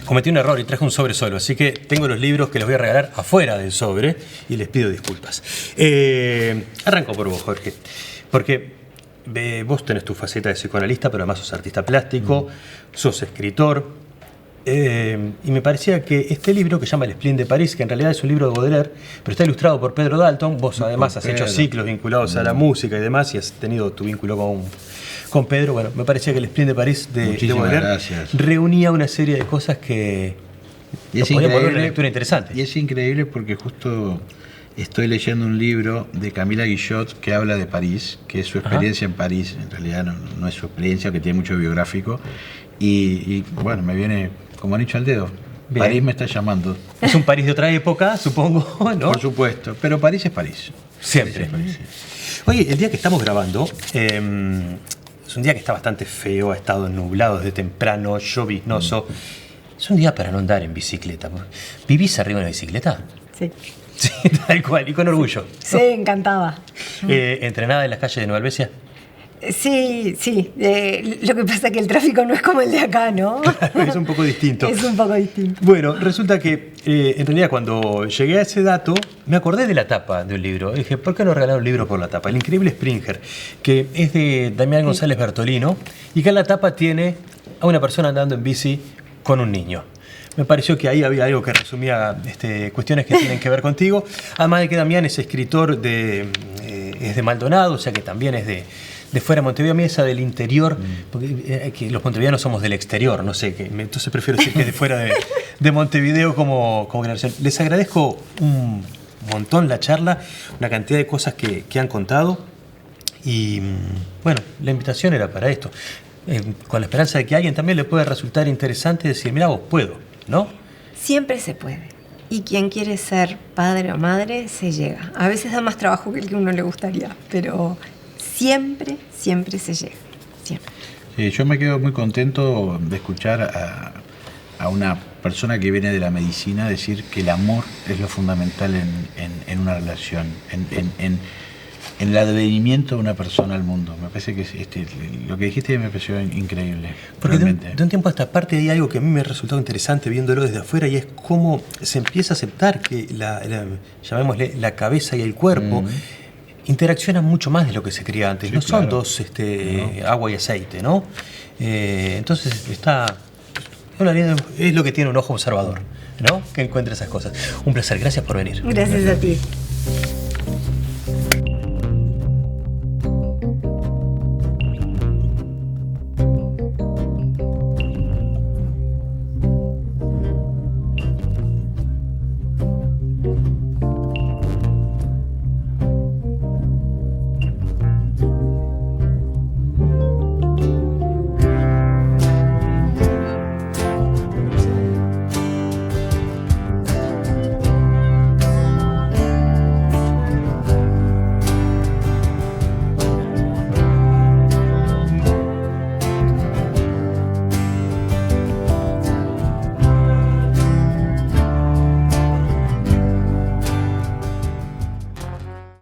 Cometí un error y traje un sobre solo, así que tengo los libros que los voy a regalar afuera del sobre y les pido disculpas. Arranco por vos, Jorge, porque vos tenés tu faceta de psicoanalista, pero además sos artista plástico, sos escritor. Y me parecía que este libro, que se llama El Spleen de París, que en realidad es un libro de Baudelaire, pero está ilustrado por Pedro Dalton. Vos además has hecho ciclos vinculados a la música y demás, y has tenido tu vínculo con Pedro. Bueno, me parecía que El Spleen de París de Baudelaire reunía una serie de cosas que podían volver una lectura interesante. Y es increíble porque justo estoy leyendo un libro de Camila Guillot que habla de París, que es su experiencia en París. En realidad no es su experiencia, que tiene mucho biográfico. Y bueno, me viene, como han dicho, al dedo. Bien. París me está llamando. Es un París de otra época, supongo, ¿no? Por supuesto, pero París es París. Siempre. París, sí. Oye, el día que estamos grabando es un día que está bastante feo, ha estado nublado desde temprano, lloviznoso. Es un día para no andar en bicicleta. ¿Vivís arriba de una bicicleta? Sí. Sí, tal cual, y con orgullo. Sí, encantada. ¿Entrenada en las calles de Nueva Albesia? Sí, sí. Lo que pasa es que el tráfico no es como el de acá, ¿no? Es un poco distinto. Es un poco distinto. Bueno, resulta que en realidad cuando llegué a ese dato, me acordé de la tapa de un libro. Dije, ¿por qué no regalar un libro por la tapa? El increíble Springer, que es de Damián González Bertolino, y que en la tapa tiene a una persona andando en bici con un niño. Me pareció que ahí había algo que resumía cuestiones que tienen que ver contigo. Además de que Damián es escritor es de Maldonado, o sea que también es de fuera de Montevideo. A mí esa del interior, porque que los montevideanos somos del exterior, no sé, entonces prefiero decir que es de fuera de Montevideo como generación. Les agradezco un montón la charla, una cantidad de cosas que han contado y bueno, la invitación era para esto. Con la esperanza de que a alguien también le pueda resultar interesante decir, mira, vos puedo, ¿no? Siempre se puede. Y quien quiere ser padre o madre, se llega. A veces da más trabajo que el que a uno le gustaría, pero siempre, siempre se llega. Siempre. Sí, yo me quedo muy contento de escuchar a una persona que viene de la medicina decir que el amor es lo fundamental en una relación, en el advenimiento de una persona al mundo. Me parece que lo que dijiste me pareció increíble. Porque de un tiempo a esta parte hay algo que a mí me ha resultado interesante viéndolo desde afuera, y es cómo se empieza a aceptar que llamémosle la cabeza y el cuerpo interaccionan mucho más de lo que se creía antes. Sí, no son dos agua y aceite, ¿no? Entonces es lo que tiene un ojo observador, ¿no? Que encuentre esas cosas. Un placer, gracias por venir. Gracias a ti.